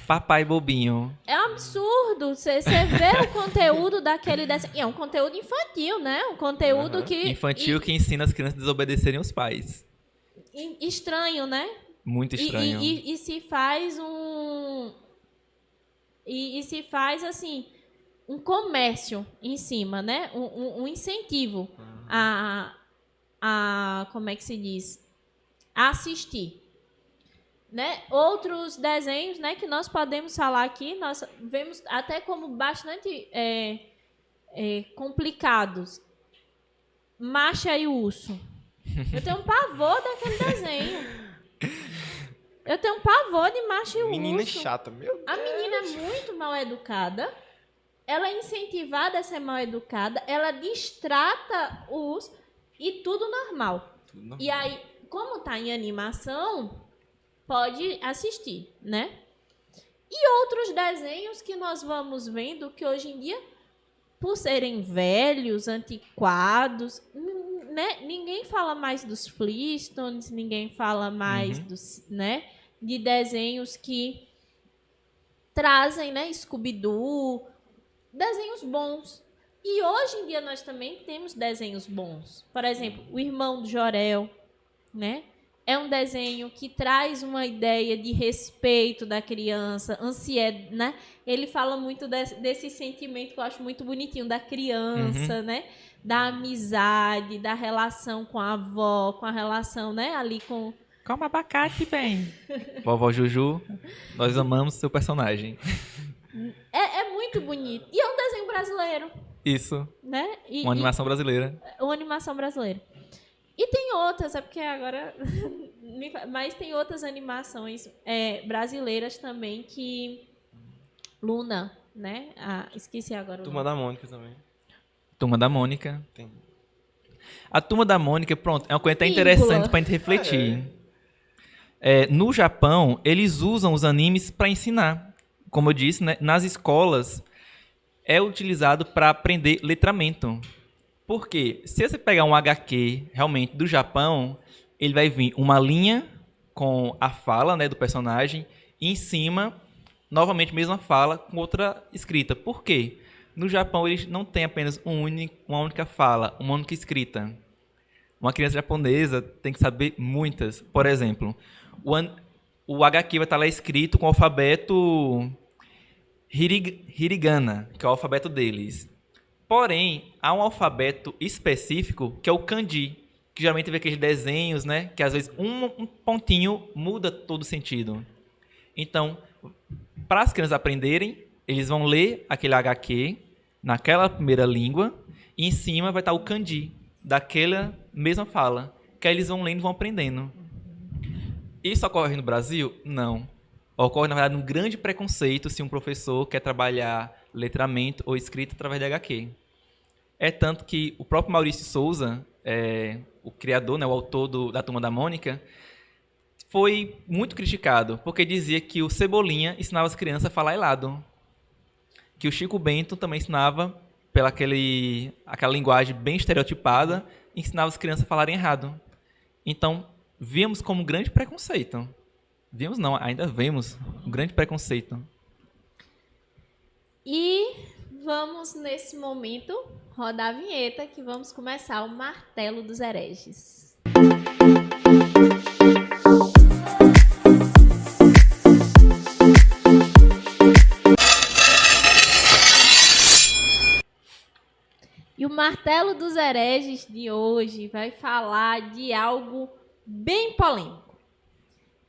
Papai Bobinho. É um absurdo. Você vê o conteúdo daquele desenho. E é um conteúdo infantil, né? Um conteúdo que... Infantil que ensina as crianças a desobedecerem os pais. Estranho, né? Muito estranho. E se faz E se faz, assim, um comércio em cima, né? Um incentivo como é que se diz? A assistir. Né? Outros desenhos, né, que nós podemos falar aqui, nós vemos até como bastante complicados. Macha e Urso. Eu tenho um pavor daquele desenho. Eu tenho um pavor de Macha e Urso. Menina chata, meu Deus. A menina é muito mal educada. Ela é incentivada a ser mal educada. Ela destrata os e tudo normal. E aí, como tá em animação, pode assistir, né? E outros desenhos que nós vamos vendo que hoje em dia, por serem velhos, antiquados, né? Ninguém fala mais dos Flintstones, ninguém fala mais né? De desenhos que trazem, né? Scooby-Doo, desenhos bons. E hoje em dia nós também temos desenhos bons. Por exemplo, O Irmão do Jorel, né? É um desenho que traz uma ideia de respeito da criança, ansiedade, né? Ele fala muito desse sentimento que eu acho muito bonitinho, da criança, né? Da amizade, da relação com a avó, com a relação, né? Ali com... Come abacate, bem. Vovó Juju, nós amamos seu personagem. É muito bonito. E é um desenho brasileiro. Isso. Né? Uma animação brasileira. Uma animação brasileira. E tem outras, é porque agora... Mas tem outras animações brasileiras também que... Luna, né? Esqueci agora. Turma da Mônica também. Turma da Mônica. Tem. A Turma da Mônica, pronto, é uma coisa até interessante pra gente refletir. No Japão, eles usam os animes para ensinar. Como eu disse, né? Nas escolas, é utilizado para aprender letramento. Porque se você pegar um HQ realmente do Japão, ele vai vir uma linha com a fala, né, do personagem e em cima, novamente, mesma fala com outra escrita. Por quê? No Japão, eles não têm apenas uma única fala, uma única escrita. Uma criança japonesa tem que saber muitas. Por exemplo, o HQ vai estar lá escrito com o alfabeto Hiragana, que é o alfabeto deles. Porém, há um alfabeto específico, que é o kanji, que geralmente vê aqueles desenhos, né? Que às vezes um pontinho muda todo o sentido. Então, para as crianças aprenderem, Eles vão ler aquele HQ naquela primeira língua e em cima vai estar o kanji daquela mesma fala, que aí eles vão lendo e vão aprendendo. Isso ocorre no Brasil? Não. Ocorre, na verdade, um grande preconceito se um professor quer trabalhar letramento ou escrita através de HQ. É tanto que o próprio Maurício Souza, o criador, né, o autor da Turma da Mônica, foi muito criticado, porque dizia que o Cebolinha ensinava as crianças a falar helado. Que o Chico Bento também ensinava, pela aquela linguagem bem estereotipada, ensinava as crianças a falarem errado. Então, víamos como um grande preconceito. Víamos não, ainda vemos um grande preconceito. E vamos, nesse momento, rodar a vinheta, que vamos começar o Martelo dos Hereges. E o Martelo dos Hereges de hoje vai falar de algo bem polêmico.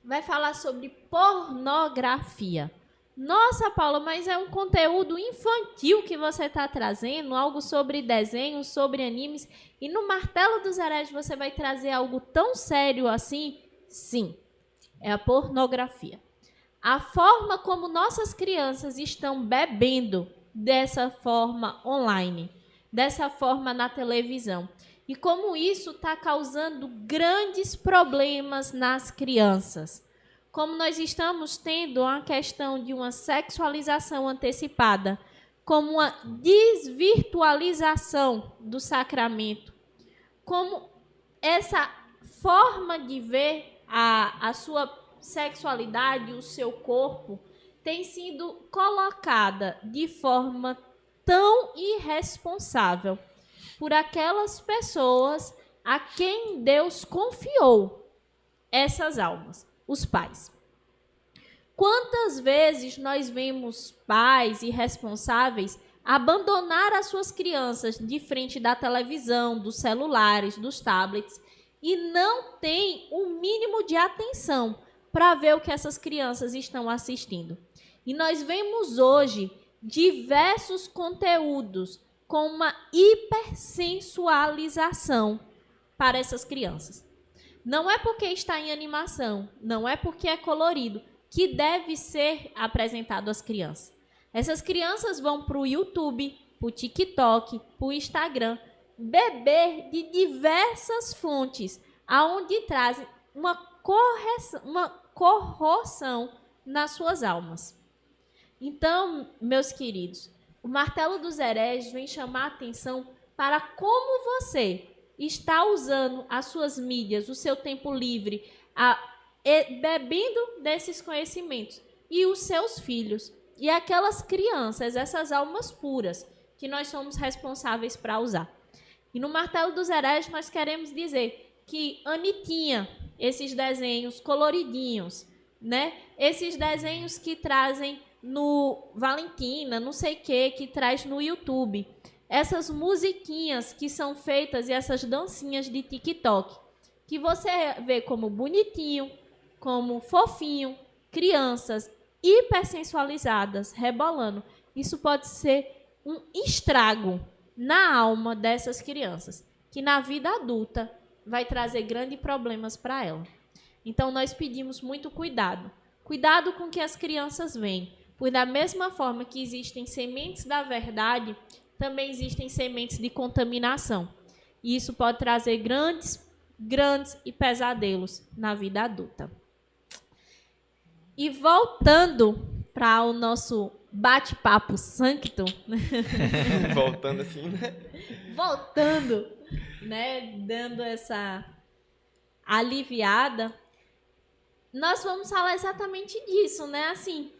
Vai falar sobre pornografia. Nossa, Paula, mas é um conteúdo infantil que você está trazendo, algo sobre desenhos, sobre animes. E no Martelo dos Hereges você vai trazer algo tão sério assim? Sim, é a pornografia. A forma como nossas crianças estão bebendo dessa forma online, dessa forma na televisão. E como isso está causando grandes problemas nas crianças. Como nós estamos tendo a questão de uma sexualização antecipada, como uma desvirtualização do sacramento, como essa forma de ver a sua sexualidade, o seu corpo, tem sido colocada de forma tão irresponsável por aquelas pessoas a quem Deus confiou essas almas, os pais. Quantas vezes nós vemos pais irresponsáveis abandonar as suas crianças de frente da televisão, dos celulares, dos tablets, e não tem o mínimo de atenção para ver o que essas crianças estão assistindo. E nós vemos hoje diversos conteúdos com uma hipersensualização para essas crianças. Não é porque está em animação, não é porque é colorido, que deve ser apresentado às crianças. Essas crianças vão para o YouTube, para o TikTok, para o Instagram, beber de diversas fontes, aonde trazem uma corrosão nas suas almas. Então, meus queridos, o Martelo dos Hereges vem chamar a atenção para como você está usando as suas mídias, o seu tempo livre, bebendo desses conhecimentos, e os seus filhos, e aquelas crianças, essas almas puras, que nós somos responsáveis para usar. E no Martelo dos Hereges nós queremos dizer que Anitinha, esses desenhos coloridinhos, né? Esses desenhos que trazem no Valentina, não sei o que traz no YouTube. Essas musiquinhas que são feitas e essas dancinhas de TikTok, que você vê como bonitinho, como fofinho, crianças hipersensualizadas, rebolando. Isso pode ser um estrago na alma dessas crianças, que na vida adulta vai trazer grandes problemas para ela. Então, nós pedimos muito cuidado. Cuidado com o que as crianças veem. Pois da mesma forma que existem sementes da verdade, também existem sementes de contaminação. E isso pode trazer grandes e pesadelos na vida adulta. E voltando para o nosso bate-papo sancto. Voltando assim, né? Voltando, né? Dando essa aliviada. Nós vamos falar exatamente disso, né? Assim,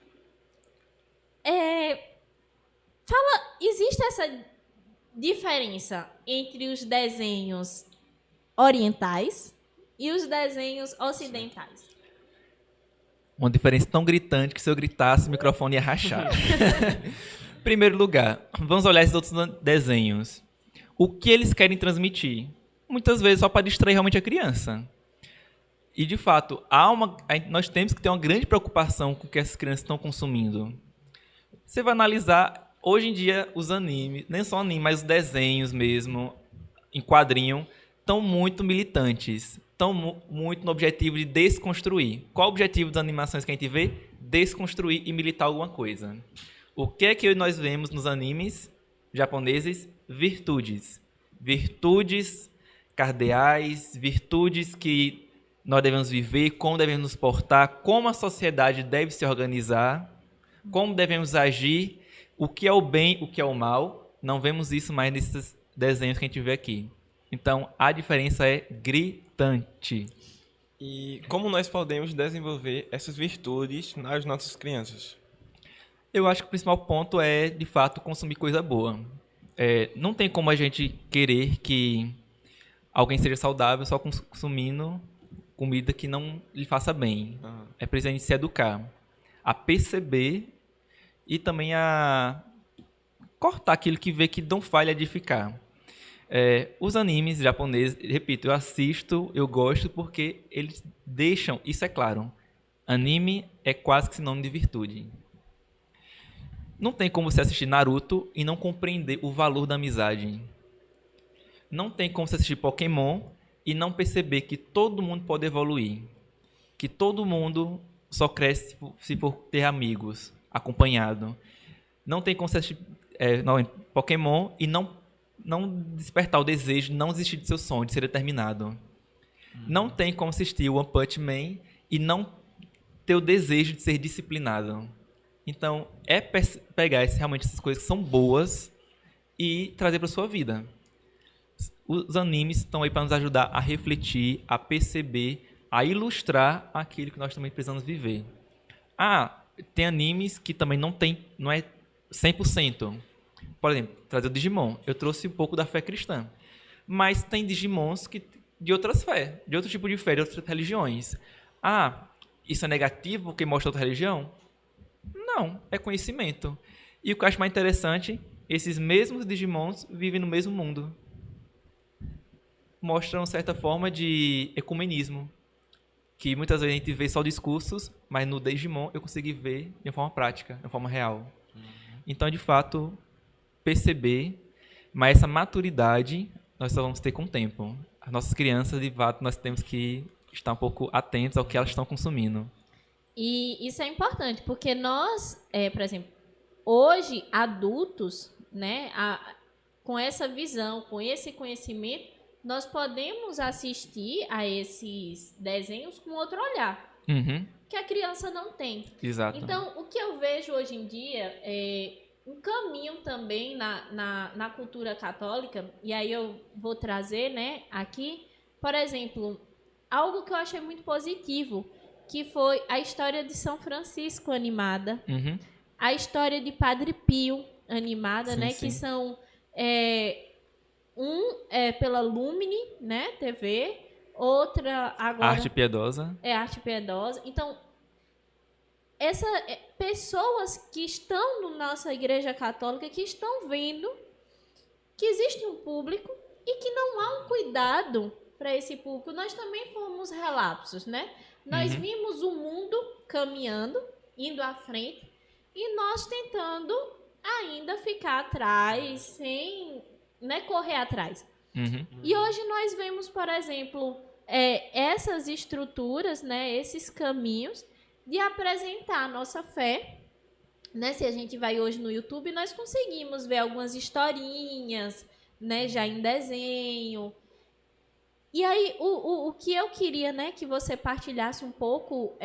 existe essa diferença entre os desenhos orientais e os desenhos ocidentais. Uma diferença tão gritante que se eu gritasse o microfone ia rachar. Em primeiro lugar, vamos olhar esses outros desenhos. O que eles querem transmitir? Muitas vezes só para distrair realmente a criança. E, de fato, nós temos que ter uma grande preocupação com o que essas crianças estão consumindo. Você vai analisar, hoje em dia, os animes, nem só anime, mas os desenhos mesmo, em quadrinho, estão muito militantes. Estão muito no objetivo de desconstruir. Qual o objetivo das animações que a gente vê? Desconstruir e militar alguma coisa. O que é que nós vemos nos animes japoneses? Virtudes. Virtudes cardeais, virtudes que nós devemos viver, como devemos nos portar, como a sociedade deve se organizar, como devemos agir, o que é o bem, o que é o mal. Não vemos isso mais nesses desenhos que a gente vê aqui. Então, a diferença é gritante. E como nós podemos desenvolver essas virtudes nas nossas crianças? Eu acho que o principal ponto é, de fato, consumir coisa boa. Não tem como a gente querer que alguém seja saudável só consumindo comida que não lhe faça bem. É preciso a gente se educar, a perceber e também a cortar aquilo que vê que não falha edificar. Os animes japoneses, repito, eu assisto, eu gosto porque eles deixam, isso é claro, anime é quase que sinônimo de virtude. Não tem como você assistir Naruto e não compreender o valor da amizade. Não tem como você assistir Pokémon e não perceber que todo mundo pode evoluir. Que todo mundo só cresce se for ter amigos, acompanhado. Não tem como você assistir Pokémon e não despertar o desejo de não desistir de seu sonho, de ser determinado. Não tem como assistir One Punch Man e não ter o desejo de ser disciplinado. Então, pegar realmente essas coisas que são boas e trazer para a sua vida. Os animes estão aí para nos ajudar a refletir, a perceber, a ilustrar aquilo que nós também precisamos viver. Tem animes que também não é 100%. Por exemplo, trazer o Digimon. Eu trouxe um pouco da fé cristã. Mas tem Digimons de outras fés, de outro tipo de fé, de outras religiões. Isso é negativo porque mostra outra religião? Não, é conhecimento. E o que eu acho mais interessante, esses mesmos Digimons vivem no mesmo mundo. Mostram certa forma de ecumenismo. Que muitas vezes a gente vê só discursos, mas no Digimon eu consegui ver de uma forma prática, de uma forma real. Então, de fato, perceber, mas essa maturidade nós só vamos ter com o tempo. As nossas crianças, de fato, nós temos que estar um pouco atentos ao que elas estão consumindo. E isso é importante, porque nós, por exemplo, hoje, adultos, né, com essa visão, com esse conhecimento, nós podemos assistir a esses desenhos com outro olhar, que a criança não tem. Exato. Então, o que eu vejo hoje em dia é um caminho também na cultura católica, e aí eu vou trazer, né, aqui, por exemplo, algo que eu achei muito positivo, que foi a história de São Francisco animada, a história de Padre Pio animada, sim, né, sim. Que são pela Lumine, né, TV, outra agora Arte Piedosa. Arte Piedosa. Então, pessoas que estão na nossa igreja católica, que estão vendo que existe um público e que não há um cuidado para esse público. Nós também fomos relapsos, né? Nós vimos o mundo caminhando, indo à frente, e nós tentando ainda ficar atrás, sem, né, correr atrás. E hoje nós vemos, por exemplo, essas estruturas, né, esses caminhos de apresentar a nossa fé, né? Se a gente vai hoje no YouTube, nós conseguimos ver algumas historinhas, né, já em desenho. E aí, o que eu queria, né, que você partilhasse um pouco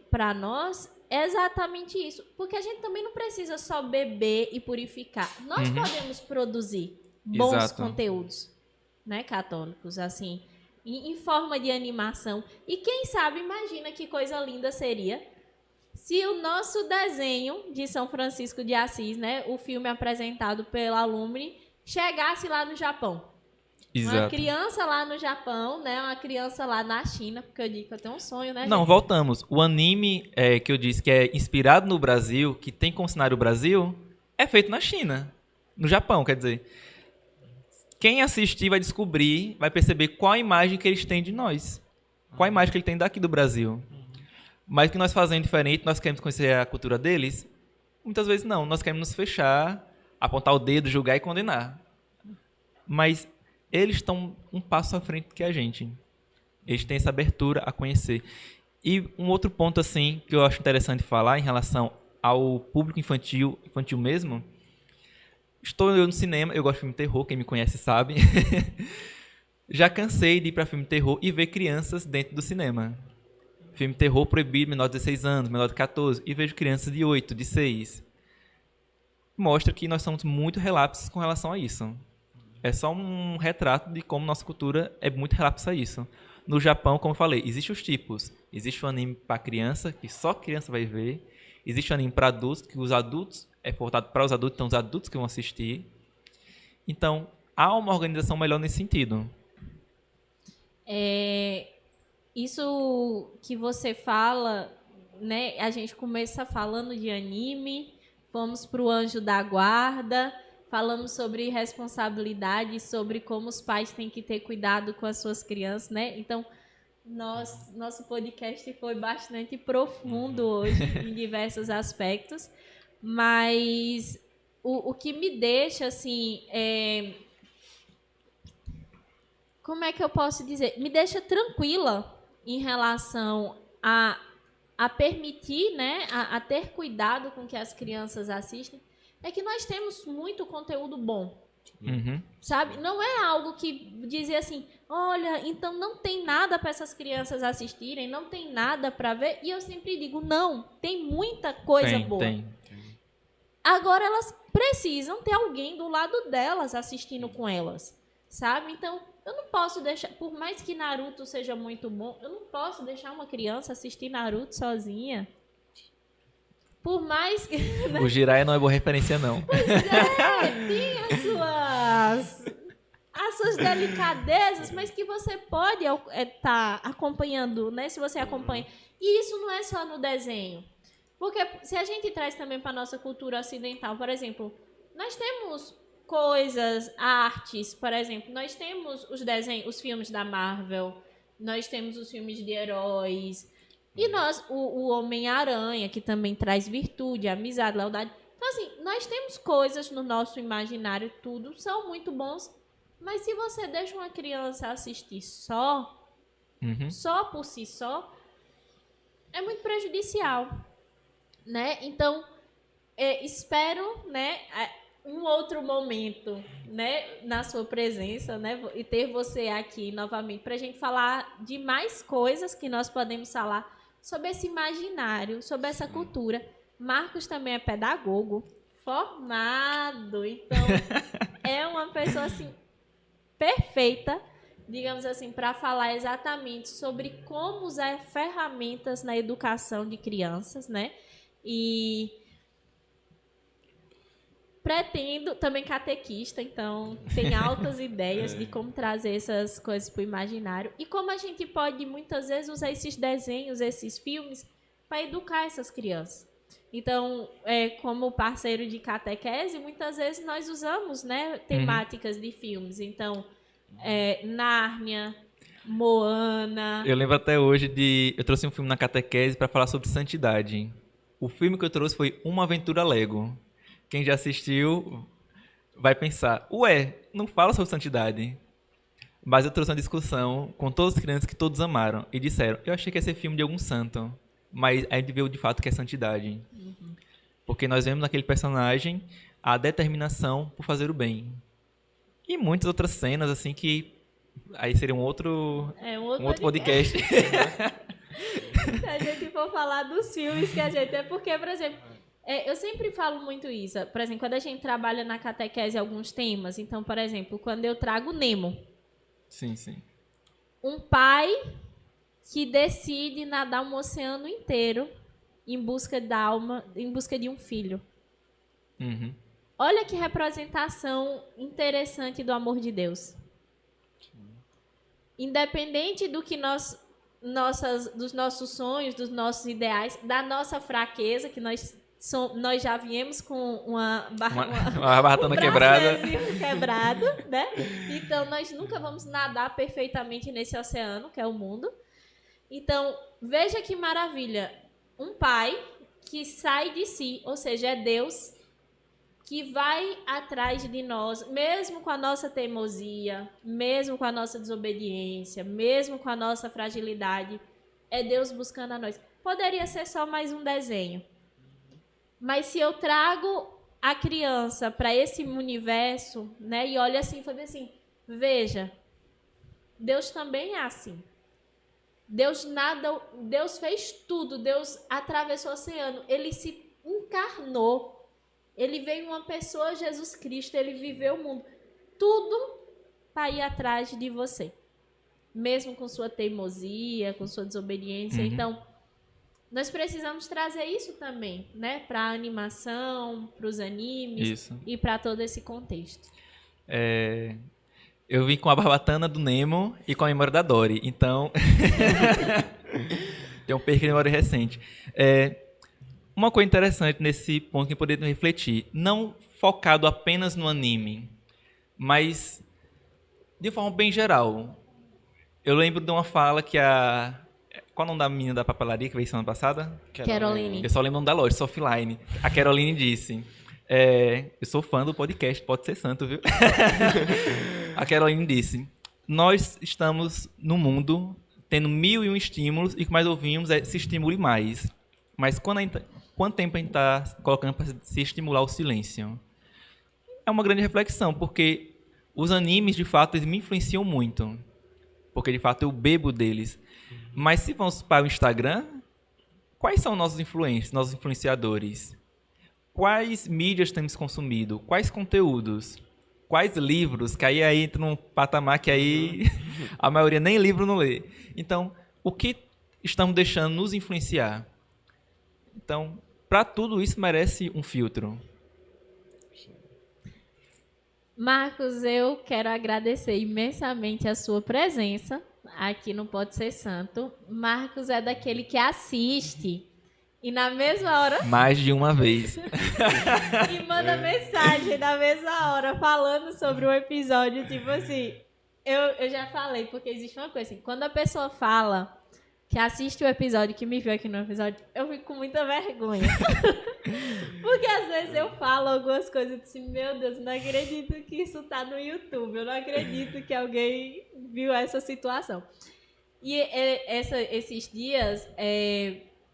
para nós é exatamente isso. Porque a gente também não precisa só beber e purificar. Nós podemos produzir bons conteúdos, né, católicos, assim, em forma de animação. E quem sabe, imagina que coisa linda seria se o nosso desenho de São Francisco de Assis, né, o filme apresentado pela Lumine, chegasse lá no Japão. Exato. Uma criança lá no Japão, né? Uma criança lá na China, porque eu digo que eu tenho um sonho, né? Não, gente? Voltamos. O anime que eu disse que é inspirado no Brasil, que tem como cenário o Brasil, é feito na China. No Japão, quer dizer. Quem assistir vai descobrir, vai perceber qual a imagem que eles têm de nós. Qual a imagem que ele tem daqui do Brasil. Mas o que nós fazemos diferente, nós queremos conhecer a cultura deles, Muitas vezes não, nós queremos nos fechar, apontar o dedo, julgar e condenar. Mas eles estão um passo à frente que a gente. Eles têm essa abertura a conhecer. E um outro ponto assim que eu acho interessante falar em relação ao público infantil mesmo, estou eu no cinema, eu gosto de filme de terror, quem me conhece sabe. Já cansei de ir para filme de terror e ver crianças dentro do cinema. Filme de terror proibido, menor de 16 anos, menor de 14, e vejo crianças de 8, de 6. Mostra que nós somos muito relapsos com relação a isso. É só um retrato de como nossa cultura é muito relapsa a isso. No Japão, como eu falei, existem os tipos. Existe o anime para criança, que só criança vai ver. Existe o anime para adultos, que os adultos é voltado para os adultos, então os adultos que vão assistir. Então, há uma organização melhor nesse sentido. Isso que você fala, né? A gente começa falando de anime, vamos para o Anjo da Guarda, falamos sobre responsabilidade, sobre como os pais têm que ter cuidado com as suas crianças, né? Então, nosso podcast foi bastante profundo hoje em diversos aspectos, mas o que me deixa, assim, como é que eu posso dizer? Me deixa tranquila em relação a permitir, né, a ter cuidado com que as crianças assistem, é que nós temos muito conteúdo bom. Uhum. Sabe? Não é algo que dizer assim, olha, então não tem nada para essas crianças assistirem, não tem nada para ver. E eu sempre digo, não, tem muita coisa boa. Tem. Agora elas precisam ter alguém do lado delas assistindo com elas, sabe? Então, eu não posso deixar, por mais que Naruto seja muito bom, eu não posso deixar uma criança assistir Naruto sozinha. Por mais que... O Jiraiya não é boa referência, não. Pois é, tem as suas delicadezas, mas que você pode estar acompanhando, né? Se você acompanha. E isso não é só no desenho. Porque se a gente traz também para a nossa cultura ocidental, por exemplo, nós temos coisas, artes, por exemplo, nós temos os desenhos, os filmes da Marvel, nós temos os filmes de heróis, e nós, o Homem-Aranha, que também traz virtude, amizade, lealdade. Então, assim, nós temos coisas no nosso imaginário, tudo, são muito bons, mas se você deixa uma criança assistir só por si só, é muito prejudicial, né? Então, espero, né, um outro momento, né, na sua presença, né, e ter você aqui novamente para a gente falar de mais coisas que nós podemos falar sobre esse imaginário, sobre essa cultura. Marcos também é pedagogo, formado, então é uma pessoa assim perfeita, digamos assim, para falar exatamente sobre como usar ferramentas na educação de crianças, né? E pretendo, também catequista, então tem altas ideias de como trazer essas coisas para o imaginário e como a gente pode muitas vezes usar esses desenhos, esses filmes para educar essas crianças. Então, como parceiro de catequese, muitas vezes nós usamos, né, temáticas de filmes. Então, Nárnia, Moana. Eu lembro até hoje eu trouxe um filme na catequese para falar sobre santidade. O filme que eu trouxe foi Uma Aventura Lego. Quem já assistiu vai pensar, ué, não fala sobre santidade. Mas eu trouxe uma discussão com todas as crianças que todos amaram. E disseram, eu achei que ia ser filme de algum santo. Mas a gente viu de fato que é santidade. Porque nós vemos naquele personagem a determinação por fazer o bem. E muitas outras cenas, assim, que aí seria um outro podcast. Se a gente for falar dos filmes que a gente... É porque, por exemplo... eu sempre falo muito isso. Por exemplo, quando a gente trabalha na catequese alguns temas. Então, por exemplo, quando eu trago Nemo. Sim, sim. Um pai que decide nadar um oceano inteiro em busca de um filho. Olha que representação interessante do amor de Deus. Independente do que dos nossos sonhos, dos nossos ideais, da nossa fraqueza, que nós já viemos com uma baratona quebrado, né? Então, nós nunca vamos nadar perfeitamente nesse oceano, que é o mundo. Então, veja que maravilha. Um pai que sai de si, ou seja, é Deus que vai atrás de nós, mesmo com a nossa teimosia, mesmo com a nossa desobediência, mesmo com a nossa fragilidade, é Deus buscando a nós. Poderia ser só mais um desenho, mas se eu trago a criança para esse universo, né, e olha assim, foi assim, veja, Deus também é assim. Deus fez tudo, Deus atravessou o oceano, ele se encarnou. Ele veio uma pessoa, Jesus Cristo, ele viveu o mundo. Tudo para ir atrás de você. Mesmo com sua teimosia, com sua desobediência. Uhum. Então, nós precisamos trazer isso também, né? Para a animação, para os animes Isso. e para todo esse contexto. Eu vim com a barbatana do Nemo e com a memória da Dory. Então, tem um perca de memória recente. Uma coisa interessante nesse ponto que podemos refletir, não focado apenas no anime, mas de forma bem geral. Eu lembro de uma fala que qual é o nome da menina da papelaria que veio semana passada? Caroline. Eu só lembro o nome da loja, Softline. A Caroline disse, eu sou fã do podcast, pode ser santo, viu? A Caroline disse, nós estamos no mundo tendo 1001 estímulos e o que mais ouvimos é se estimule mais. Mas quanto tempo a gente está colocando para se estimular o silêncio? É uma grande reflexão, porque os animes, de fato, eles me influenciam muito. Porque, de fato, eu bebo deles. Mas se vamos para o Instagram, quais são nossos influencers, nossos influenciadores? Quais mídias temos consumido? Quais conteúdos? Quais livros? Que aí entra num patamar que aí a maioria nem livro não lê. Então, o que estamos deixando nos influenciar? Então, para tudo isso merece um filtro. Marcos, eu quero agradecer imensamente a sua presença aqui no Pode Ser Santo. Marcos é daquele que assiste e na mesma hora Mais de uma vez. e manda mensagem na mesma hora falando sobre o episódio, tipo assim, eu já falei, porque existe uma coisa assim, quando a pessoa fala que assiste o episódio, que me viu aqui no episódio, eu fico com muita vergonha. Porque às vezes eu falo algumas coisas assim, meu Deus, não acredito que isso tá no YouTube, eu não acredito que alguém viu essa situação. E esses dias,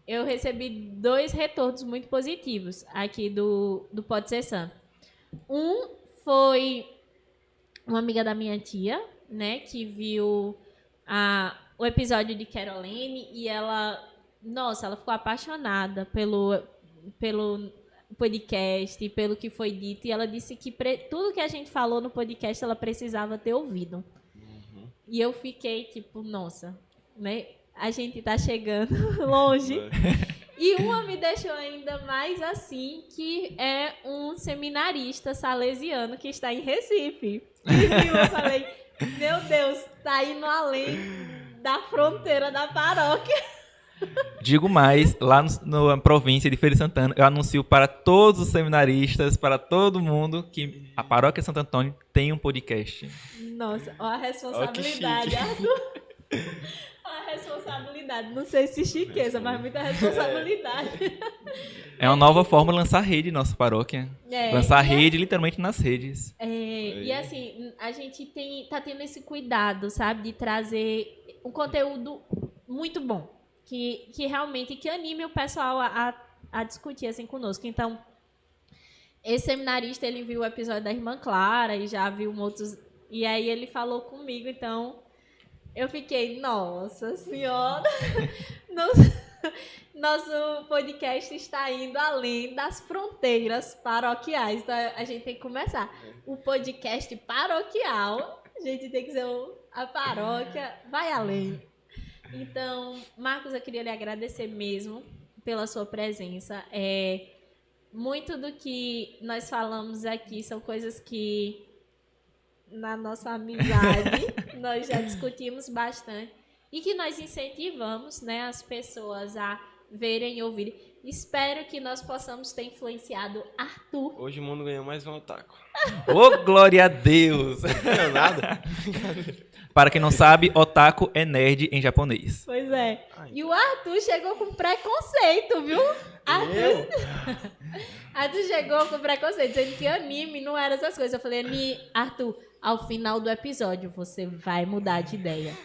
eu recebi 2 retornos muito positivos aqui do Pode Ser Santo. Um foi uma amiga da minha tia, né, que viu o episódio de Caroline e ela ficou apaixonada pelo podcast, pelo que foi dito, e ela disse que tudo que a gente falou no podcast ela precisava ter ouvido. Uhum. E eu fiquei tipo, nossa, né? A gente tá chegando longe. E uma me deixou ainda mais assim, que é um seminarista salesiano que está em Recife. E eu falei, meu Deus, tá indo além da fronteira da paróquia. Digo mais, lá na província de Feira de Santana, eu anuncio para todos os seminaristas, para todo mundo, que a Paróquia Santo Antônio tem um podcast. Nossa, olha a responsabilidade, Arthur. Olha a responsabilidade. Não sei se chiqueza, mas muita responsabilidade. É uma nova forma de lançar rede em nossa paróquia. Lançar rede literalmente nas redes. E assim, a gente tá tendo esse cuidado, sabe? De trazer um conteúdo muito bom. Que realmente que anime o pessoal a discutir assim conosco. Então, esse seminarista, ele viu o episódio da Irmã Clara e já viu outros... E aí ele falou comigo, então... Eu fiquei, nossa senhora, nosso podcast está indo além das fronteiras paroquiais. Então, a gente tem que começar. O podcast paroquial, a gente tem que ser a paróquia, vai além. Então, Marcos, eu queria lhe agradecer mesmo pela sua presença. Muito do que nós falamos aqui são coisas que... na nossa amizade, nós já discutimos bastante e que nós incentivamos, né, as pessoas a verem e ouvirem. Espero que nós possamos ter influenciado Arthur. Hoje o mundo ganhou mais um otaku. Ô, glória a Deus! Não ganhou nada. Para quem não sabe, otaku é nerd em japonês. Pois é. Ai. E o Arthur chegou com preconceito, viu? Arthur chegou com preconceito, dizendo que anime não era essas coisas. Eu falei, Arthur, ao final do episódio você vai mudar de ideia.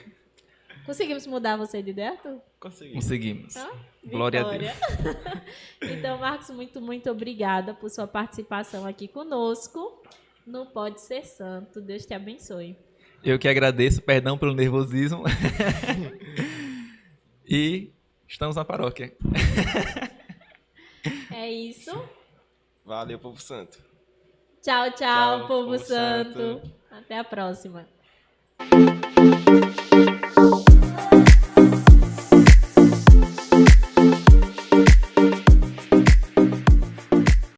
Conseguimos mudar você de ideia, Arthur? Consegui. Conseguimos. Ah, Glória a vitória. Então, Marcos, muito, muito obrigada por sua participação aqui conosco no Pode Ser Santo. Deus te abençoe. Eu que agradeço, perdão pelo nervosismo. E estamos na paróquia. É isso. Valeu, povo santo. Tchau, tchau, Tchau, povo povo santo. santo. Até a próxima.